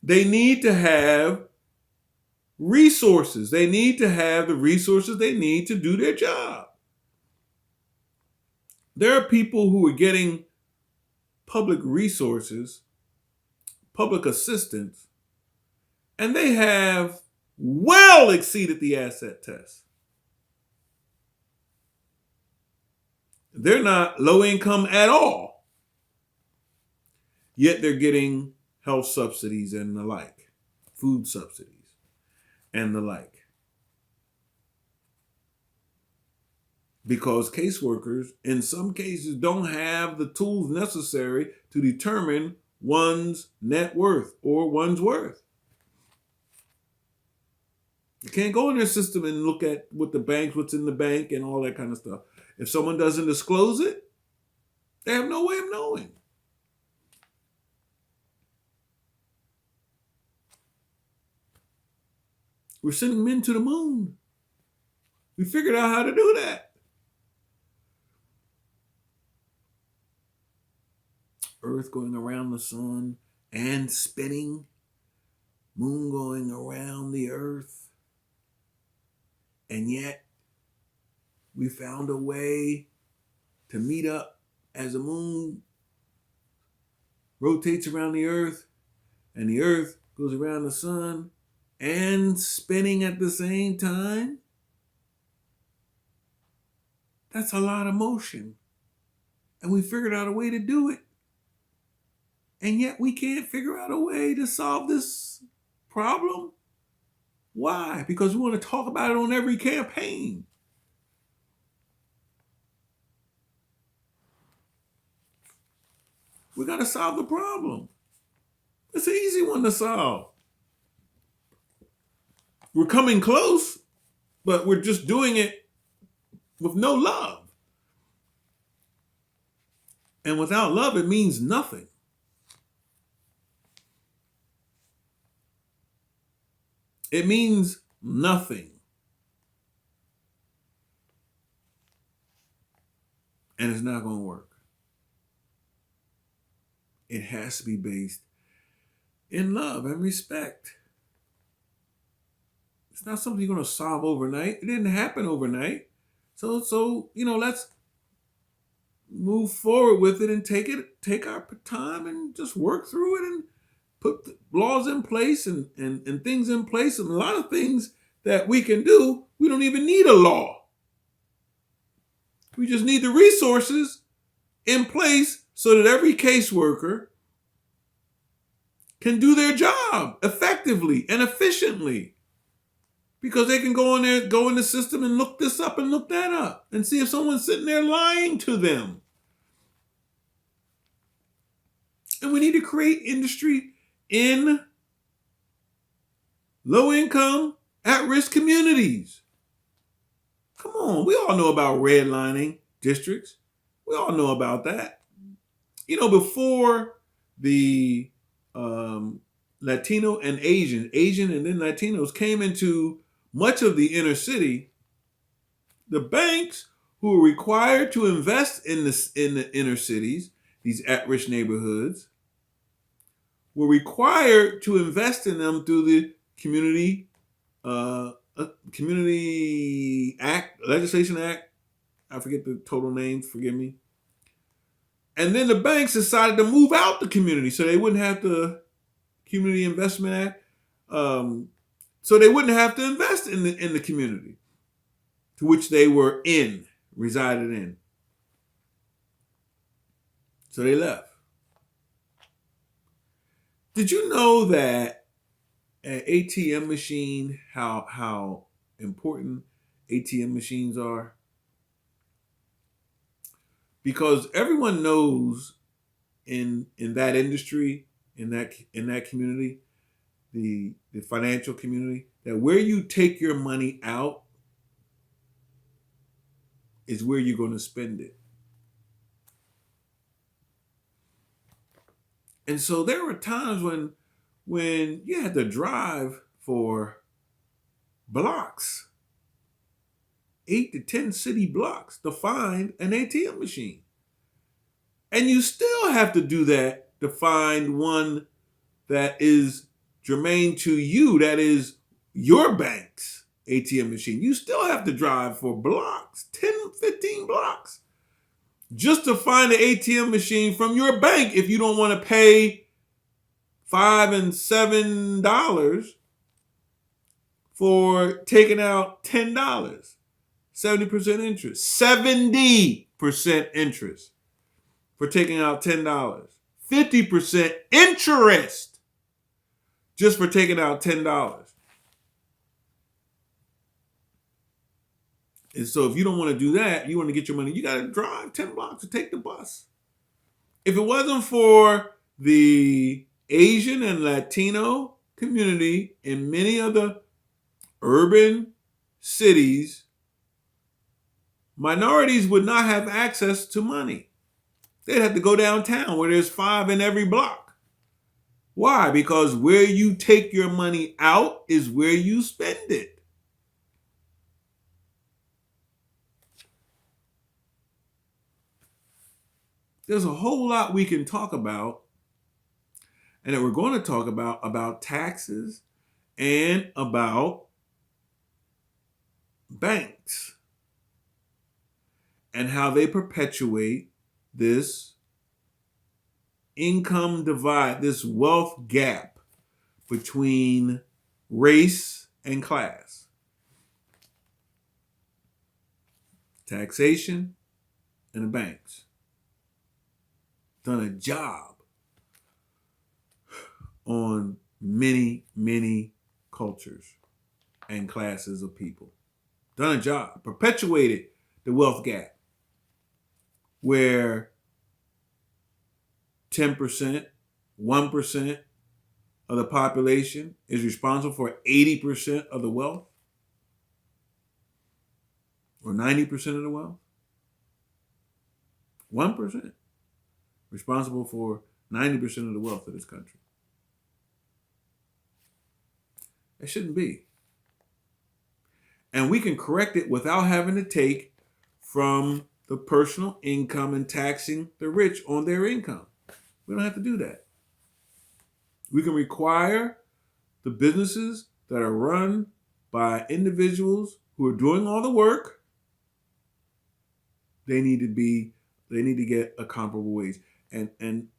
They need to have resources. They need to have the resources they need to do their job. There are people who are getting public resources, public assistance, and they have well exceeded the asset test. They're not low income at all, yet they're getting health subsidies and the like, food subsidies and the like. Because caseworkers, in some cases, don't have the tools necessary to determine one's net worth or one's worth. You can't go in their system and look at what's in the bank and all that kind of stuff. If someone doesn't disclose it, they have no way of knowing. We're sending men to the moon. We figured out how to do that. Earth going around the sun and spinning, moon going around the earth. And yet, we found a way to meet up as the moon rotates around the earth and the earth goes around the sun and spinning at the same time. That's a lot of motion. And we figured out a way to do it. And yet we can't figure out a way to solve this problem. Why? Because we want to talk about it on every campaign. We got to solve the problem. It's an easy one to solve. We're coming close, but we're just doing it with no love. And without love, it means nothing. It means nothing. And it's not going to work. It has to be based in love and respect. It's not something you're going to solve overnight. It didn't happen overnight. So let's move forward with it and take our time and just work through it and put the laws in place and things in place. And a lot of things that we can do, we don't even need a law. We just need the resources in place so that every caseworker can do their job effectively and efficiently. Because they can go in the system and look this up and look that up and see if someone's sitting there lying to them. And we need to create industry in low income at-risk communities. Come on, we all know about redlining districts. We all know about that. Before the Latino and Asian and then Latinos came into much of the inner city, the banks who were required to invest in the inner cities, these at-risk neighborhoods, were required to invest in them through the Community Act, Legislation Act. I forget the total name, forgive me. And then the banks decided to move out the community so they wouldn't have the Community Investment Act. So they wouldn't have to invest in the community to which they were resided in. So they left. Did you know that an ATM machine, how important ATM machines are? Because everyone knows in that industry, in that community, the financial community, that where you take your money out is where you're going to spend it. And so there were times when you had to drive for blocks, 8 to 10 city blocks, to find an ATM machine. And you still have to do that to find one that is germane to you, that is your bank's ATM machine. You still have to drive for blocks, 10, 15 blocks, just to find an ATM machine from your bank if you don't want to pay $5 and $7 for taking out $10. 70% interest. 70% interest for taking out $10. 50% interest just for taking out $10. And so if you don't want to do that, you want to get your money, you got to drive 10 blocks to take the bus. If it wasn't for the Asian and Latino community in many other urban cities, minorities would not have access to money. They'd have to go downtown where there's 5 in every block. Why? Because where you take your money out is where you spend it. There's a whole lot we can talk about, and that we're going to talk about taxes and about banks and how they perpetuate this income divide, this wealth gap between race and class. Taxation and the banks done a job on many, many cultures and classes of people. Done a job, perpetuated the wealth gap where 10%, 1% of the population is responsible for 80% of the wealth or 90% of the wealth. 1% responsible for 90% of the wealth of this country. That shouldn't be. And we can correct it without having to take from the personal income and taxing the rich on their income. We don't have to do that. We can require the businesses that are run by individuals who are doing all the work. They need to get a comparable wage. And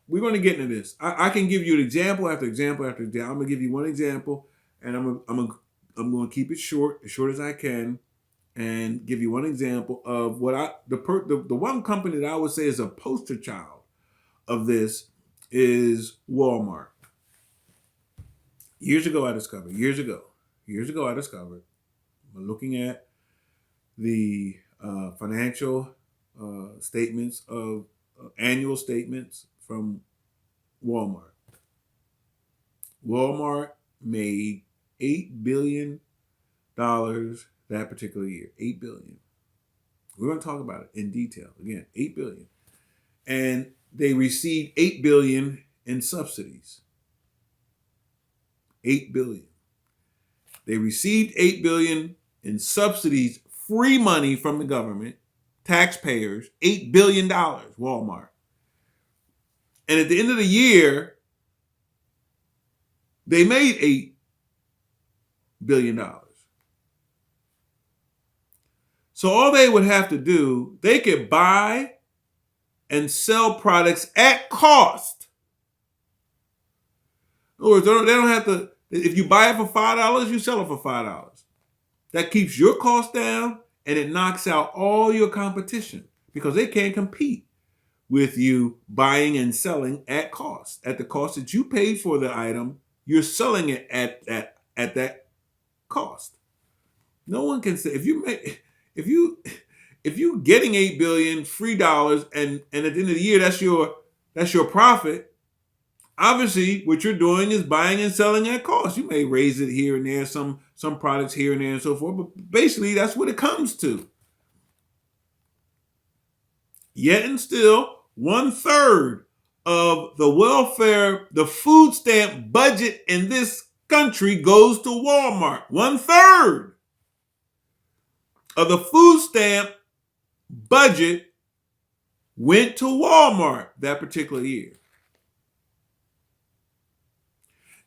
we're going to get into this. I can give you an example after example after example. I'm going to give you one example, and I'm going to keep it short, as short as I can, and give you one example of what the one company that I would say is a poster child of this is Walmart. Years ago, I discovered, looking at the financial statements of annual statements from Walmart. Walmart made $8 billion that particular year. $8 billion. We're going to talk about it in detail. Again, $8 billion. And they received $8 billion in subsidies. $8 billion. They received $8 billion in subsidies, free money from the government, taxpayers, $8 billion, Walmart. And at the end of the year, they made $8 billion. So all they would have to do, they could buy and sell products at cost. In other words, they don't have to, if you buy it for $5, you sell it for $5. That keeps your cost down and it knocks out all your competition because they can't compete with you buying and selling at cost. At the cost that you paid for the item, you're selling it at that cost. No one can say if you getting $8 billion free dollars and at the end of the year that's your profit. Obviously, what you're doing is buying and selling at cost. You may raise it here and there, some products here and there and so forth, but basically that's what it comes to. Yet and still, 1/3 of the welfare, the food stamp budget in this country goes to Walmart. 1/3 of the food stamp budget went to Walmart that particular year.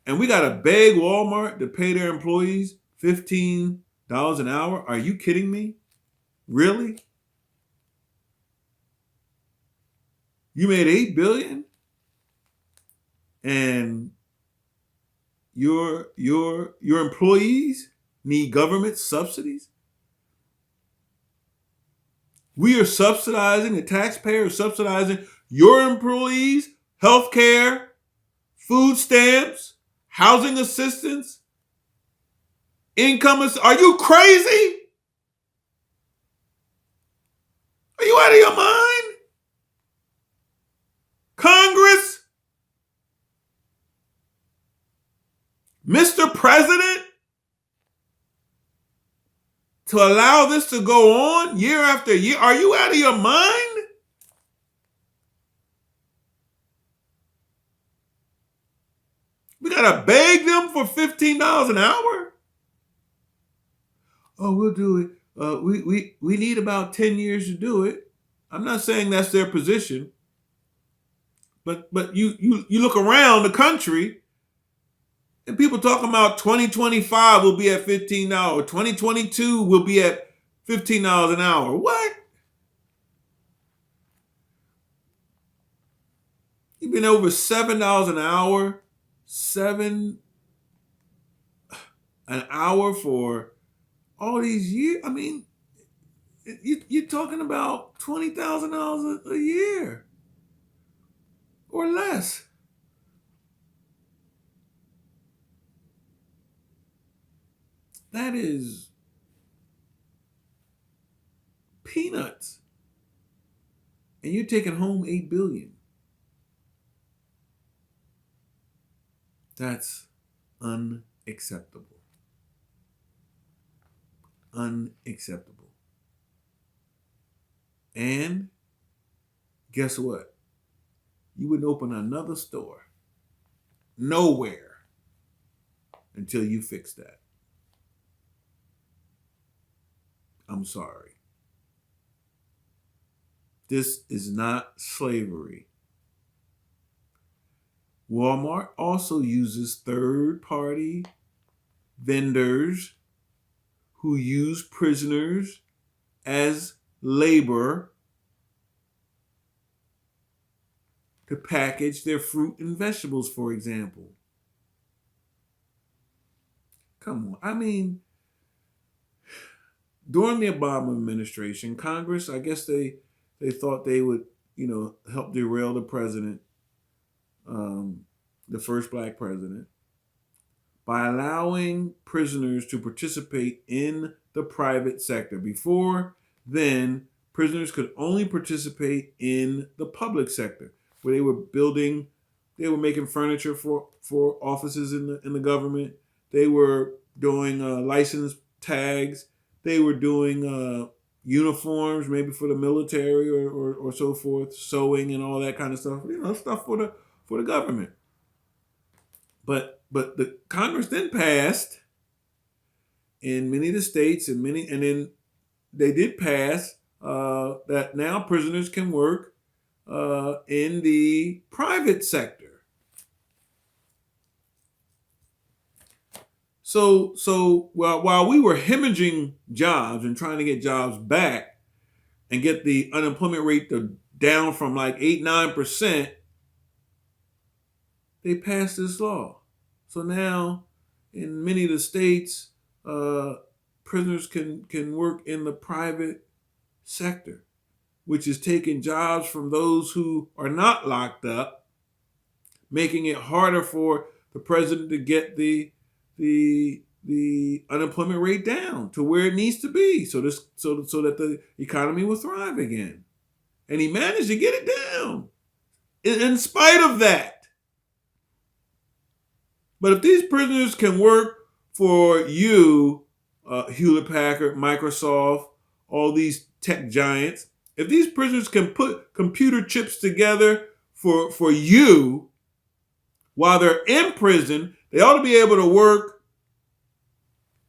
And we got to beg Walmart to pay their employees $15 an hour. Are you kidding me? Really? You made $8 billion and your employees need government subsidies? We are subsidizing, the taxpayer is subsidizing your employees, health care, food stamps, housing assistance, income. Are you crazy? Are you out of your mind? Congress? Mr. President? To allow this to go on year after year? Are you out of your mind? We gotta beg them for $15 an hour? Oh, we'll do it. We need about 10 years to do it. I'm not saying that's their position, but you look around the country and people talking about 2025 will be at $15. 2022 will be at $15 an hour. What? You've been over $7 an hour, $7 an hour for all these years. I mean, you're talking about $20,000 a year or less. That is peanuts. And you're taking home $8 billion. That's unacceptable. Unacceptable. And guess what? You wouldn't open another store nowhere until you fix that. I'm sorry. This is not slavery. Walmart also uses third-party vendors who use prisoners as labor to package their fruit and vegetables, for example. Come on. I mean, during the Obama administration, Congress, I guess they thought they would, help derail the president, the first black president, by allowing prisoners to participate in the private sector. Before then, prisoners could only participate in the public sector, where they were making furniture for offices in the government. They were doing license tags. They were doing uniforms, maybe for the military or so forth, sewing and all that kind of stuff. Stuff for the government. But the Congress then passed in many of the states and then they did pass that now prisoners can work in the private sector. So while we were hemorrhaging jobs and trying to get jobs back and get the unemployment rate down from like 8-9%, they passed this law. So now in many of the states, prisoners can work in the private sector, which is taking jobs from those who are not locked up, making it harder for the president to get the unemployment rate down to where it needs to be, so that the economy will thrive again. And he managed to get it down in spite of that. But if these prisoners can work for you, Hewlett Packard, Microsoft, all these tech giants, if these prisoners can put computer chips together for you while they're in prison, they ought to be able to work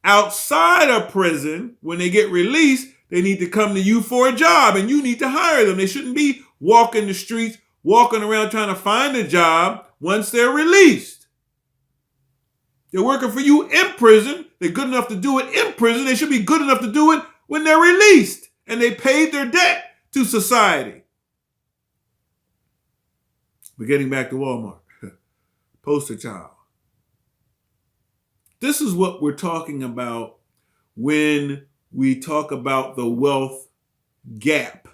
outside of prison. When they get released, they need to come to you for a job, and you need to hire them. They shouldn't be walking the streets, walking around trying to find a job once they're released. They're working for you in prison. They're good enough to do it in prison. They should be good enough to do it when they're released, and they paid their debt to society. We're getting back to Walmart. Poster child. This is what we're talking about when we talk about the wealth gap.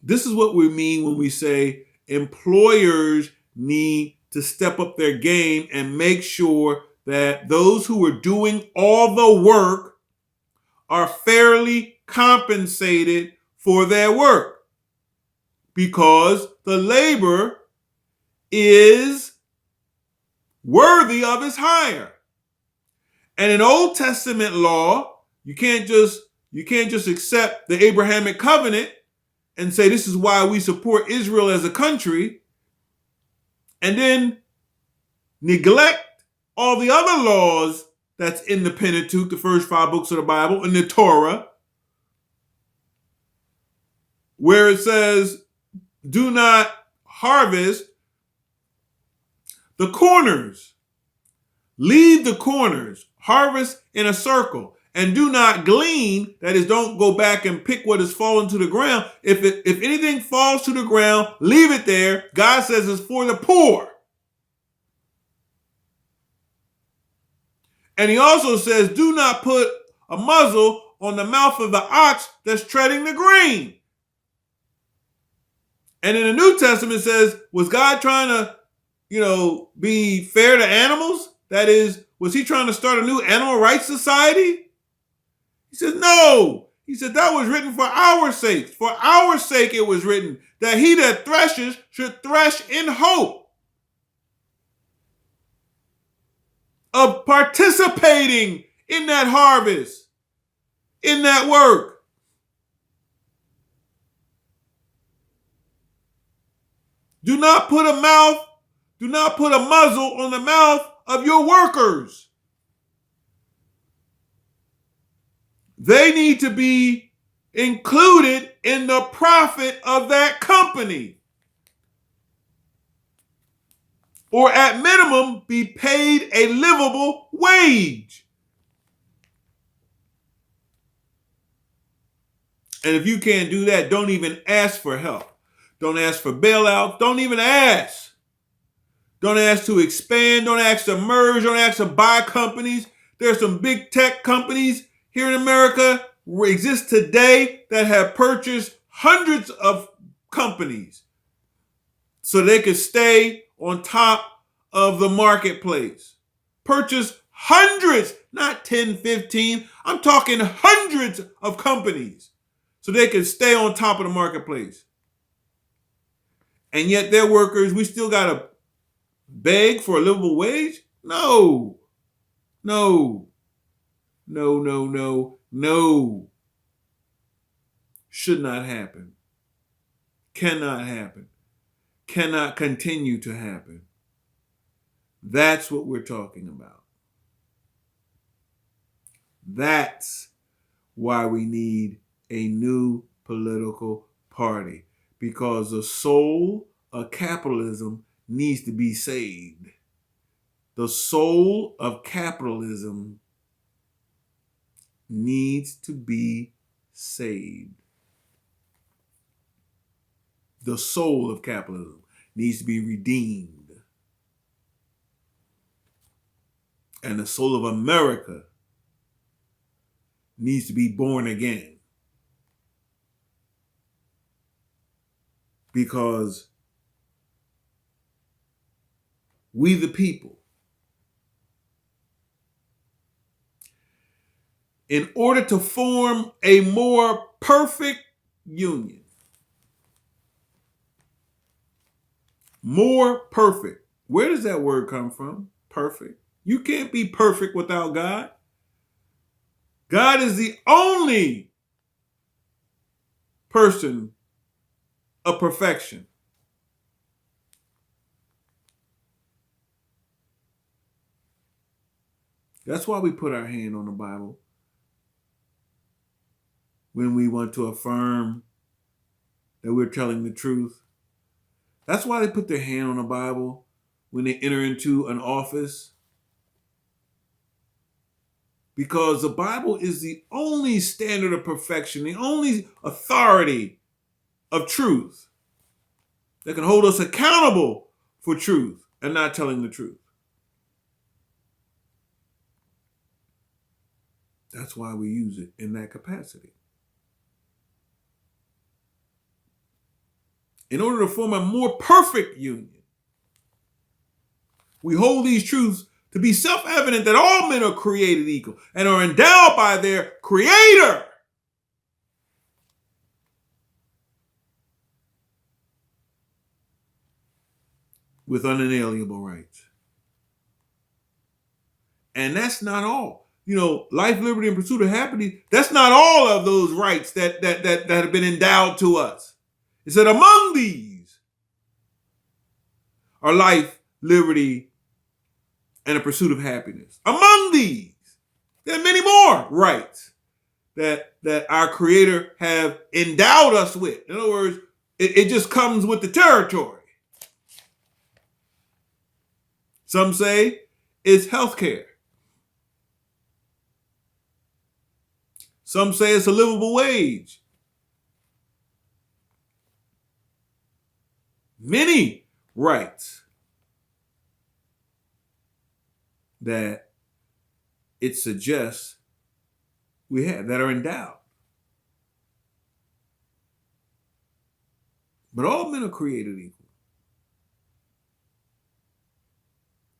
This is what we mean when we say employers need to step up their game and make sure that those who are doing all the work are fairly compensated for their work, because the labor is worthy of his hire. And in Old Testament law, you can't just accept the Abrahamic covenant and say this is why we support Israel as a country, and then neglect all the other laws that's in the Pentateuch, the first 5 books of the Bible, and the Torah, where it says, do not harvest the corners. Leave the corners. Harvest in a circle. And do not glean, that is, don't go back and pick what has fallen to the ground. If anything falls to the ground, leave it there. God says it's for the poor. And he also says, do not put a muzzle on the mouth of the ox that's treading the grain. And in the New Testament it says, was God trying to, be fair to animals? That is, was he trying to start a new animal rights society? He says, no. He said that was written for our sake. For our sake it was written, that he that threshes should thresh in hope of participating in that harvest, in that work. Do not put a muzzle on the mouth of your workers. They need to be included in the profit of that company. Or at minimum, be paid a livable wage. And if you can't do that, don't even ask for help. Don't ask for bailouts. Don't even ask. Don't ask to expand. Don't ask to merge. Don't ask to buy companies. There's some big tech companies here in America exist today that have purchased hundreds of companies so they could stay on top of the marketplace. Purchase hundreds, not 10, 15. I'm talking hundreds of companies so they could stay on top of the marketplace. And yet their workers, we still got to beg for a livable wage? No. No, no, no, no, no. Should not happen. Cannot happen. Cannot continue to happen. That's what we're talking about. That's why we need a new political party, because the soul of capitalism needs to be saved. The soul of capitalism needs to be saved. The soul of capitalism needs to be redeemed. And the soul of America needs to be born again. Because we the people, in order to form a more perfect union, more perfect. Where does that word come from? Perfect. You can't be perfect without God. God is the only person of perfection. That's why we put our hand on the Bible when we want to affirm that we're telling the truth. That's why they put their hand on the Bible when they enter into an office. Because the Bible is the only standard of perfection, the only authority of truth that can hold us accountable for truth and not telling the truth. That's why we use it in that capacity. In order to form a more perfect union, we hold these truths to be self-evident that all men are created equal and are endowed by their Creator with unalienable rights. And that's not all. Life, liberty, and pursuit of happiness, that's not all of those rights that have been endowed to us. It said among these are life, liberty, and a pursuit of happiness. Among these, there are many more rights that our Creator have endowed us with. In other words, it just comes with the territory. Some say it's healthcare. Some say it's a livable wage. Many rights that it suggests we have that are endowed. But all men are created equal.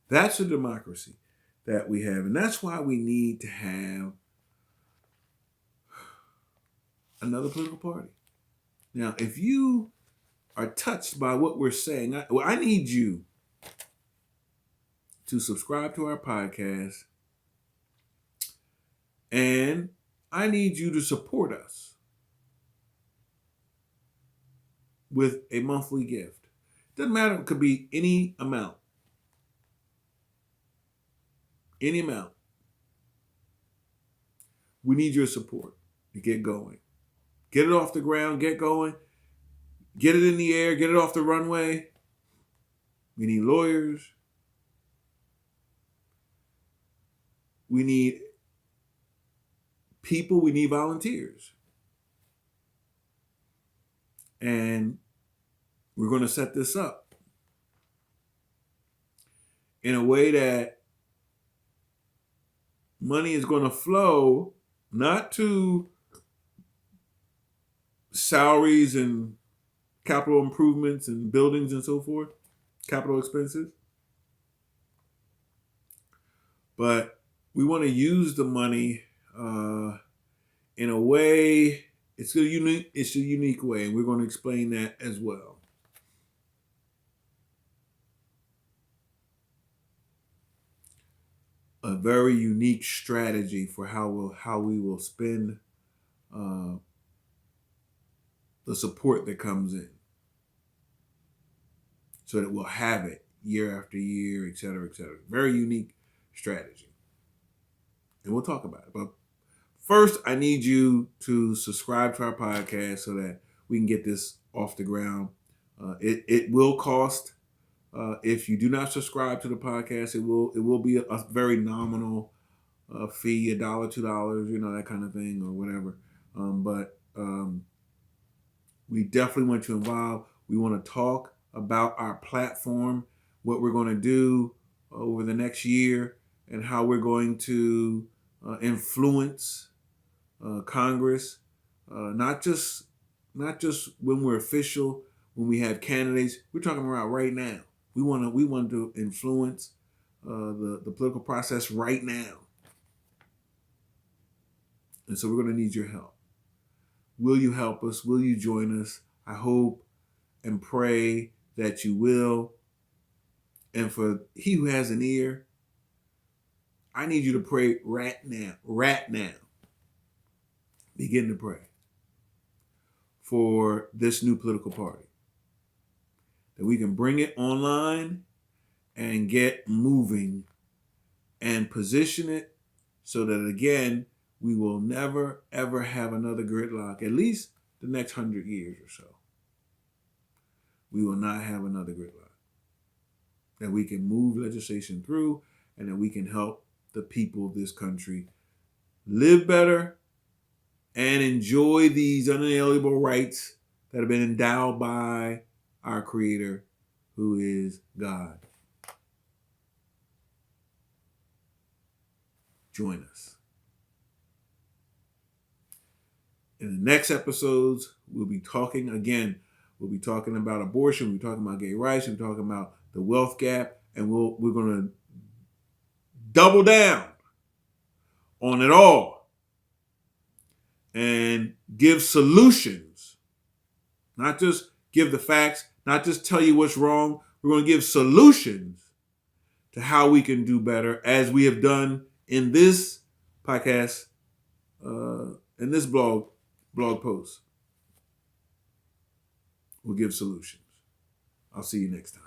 That's a democracy that we have. And that's why we need to have another political party. Now, if you are touched by what we're saying, I need you to subscribe to our podcast, and I need you to support us with a monthly gift. Doesn't matter, it could be any amount. Any amount. We need your support to get going. Get it off the ground, get going, get it in the air, get it off the runway. We need lawyers. We need people, we need volunteers. And we're going to set this up in a way that money is going to flow not to salaries and capital improvements and buildings and so forth, capital expenses, but we want to use the money in a way, it's a unique way, and we're going to explain that as well. a very unique strategy for how we will spend the support that comes in, so that we'll have it year after year, et cetera, et cetera. Very unique strategy, and we'll talk about it. But first, I need you to subscribe to our podcast so that we can get this off the ground. It will cost. If you do not subscribe to the podcast, it will be a very nominal fee, $1, $2, that kind of thing, or whatever. But we definitely want you involved. We want to talk about our platform, what we're going to do over the next year, and how we're going to influence Congress, not just when we're official, when we have candidates. We're talking about right now. We want to influence the political process right now, and so we're going to need your help. Will you help us? Will you join us? I hope and pray that you will. And for he who has an ear, I need you to pray right now. Right now. Begin to pray for this new political party, that we can bring it online and get moving and position it so that, again, we will never, ever have another gridlock, at least the next 100 years or so. We will not have another gridlock. That we can move legislation through, and that we can help the people of this country live better and enjoy these unalienable rights that have been endowed by our Creator, who is God. Join us. In the next episodes, we'll be talking about abortion, we'll be talking about gay rights, we'll be talking about the wealth gap, and we're going to double down on it all and give solutions. Not just give the facts, not just tell you what's wrong. We're going to give solutions to how we can do better, as we have done in this podcast, in this blog post. We'll give solutions. I'll see you next time.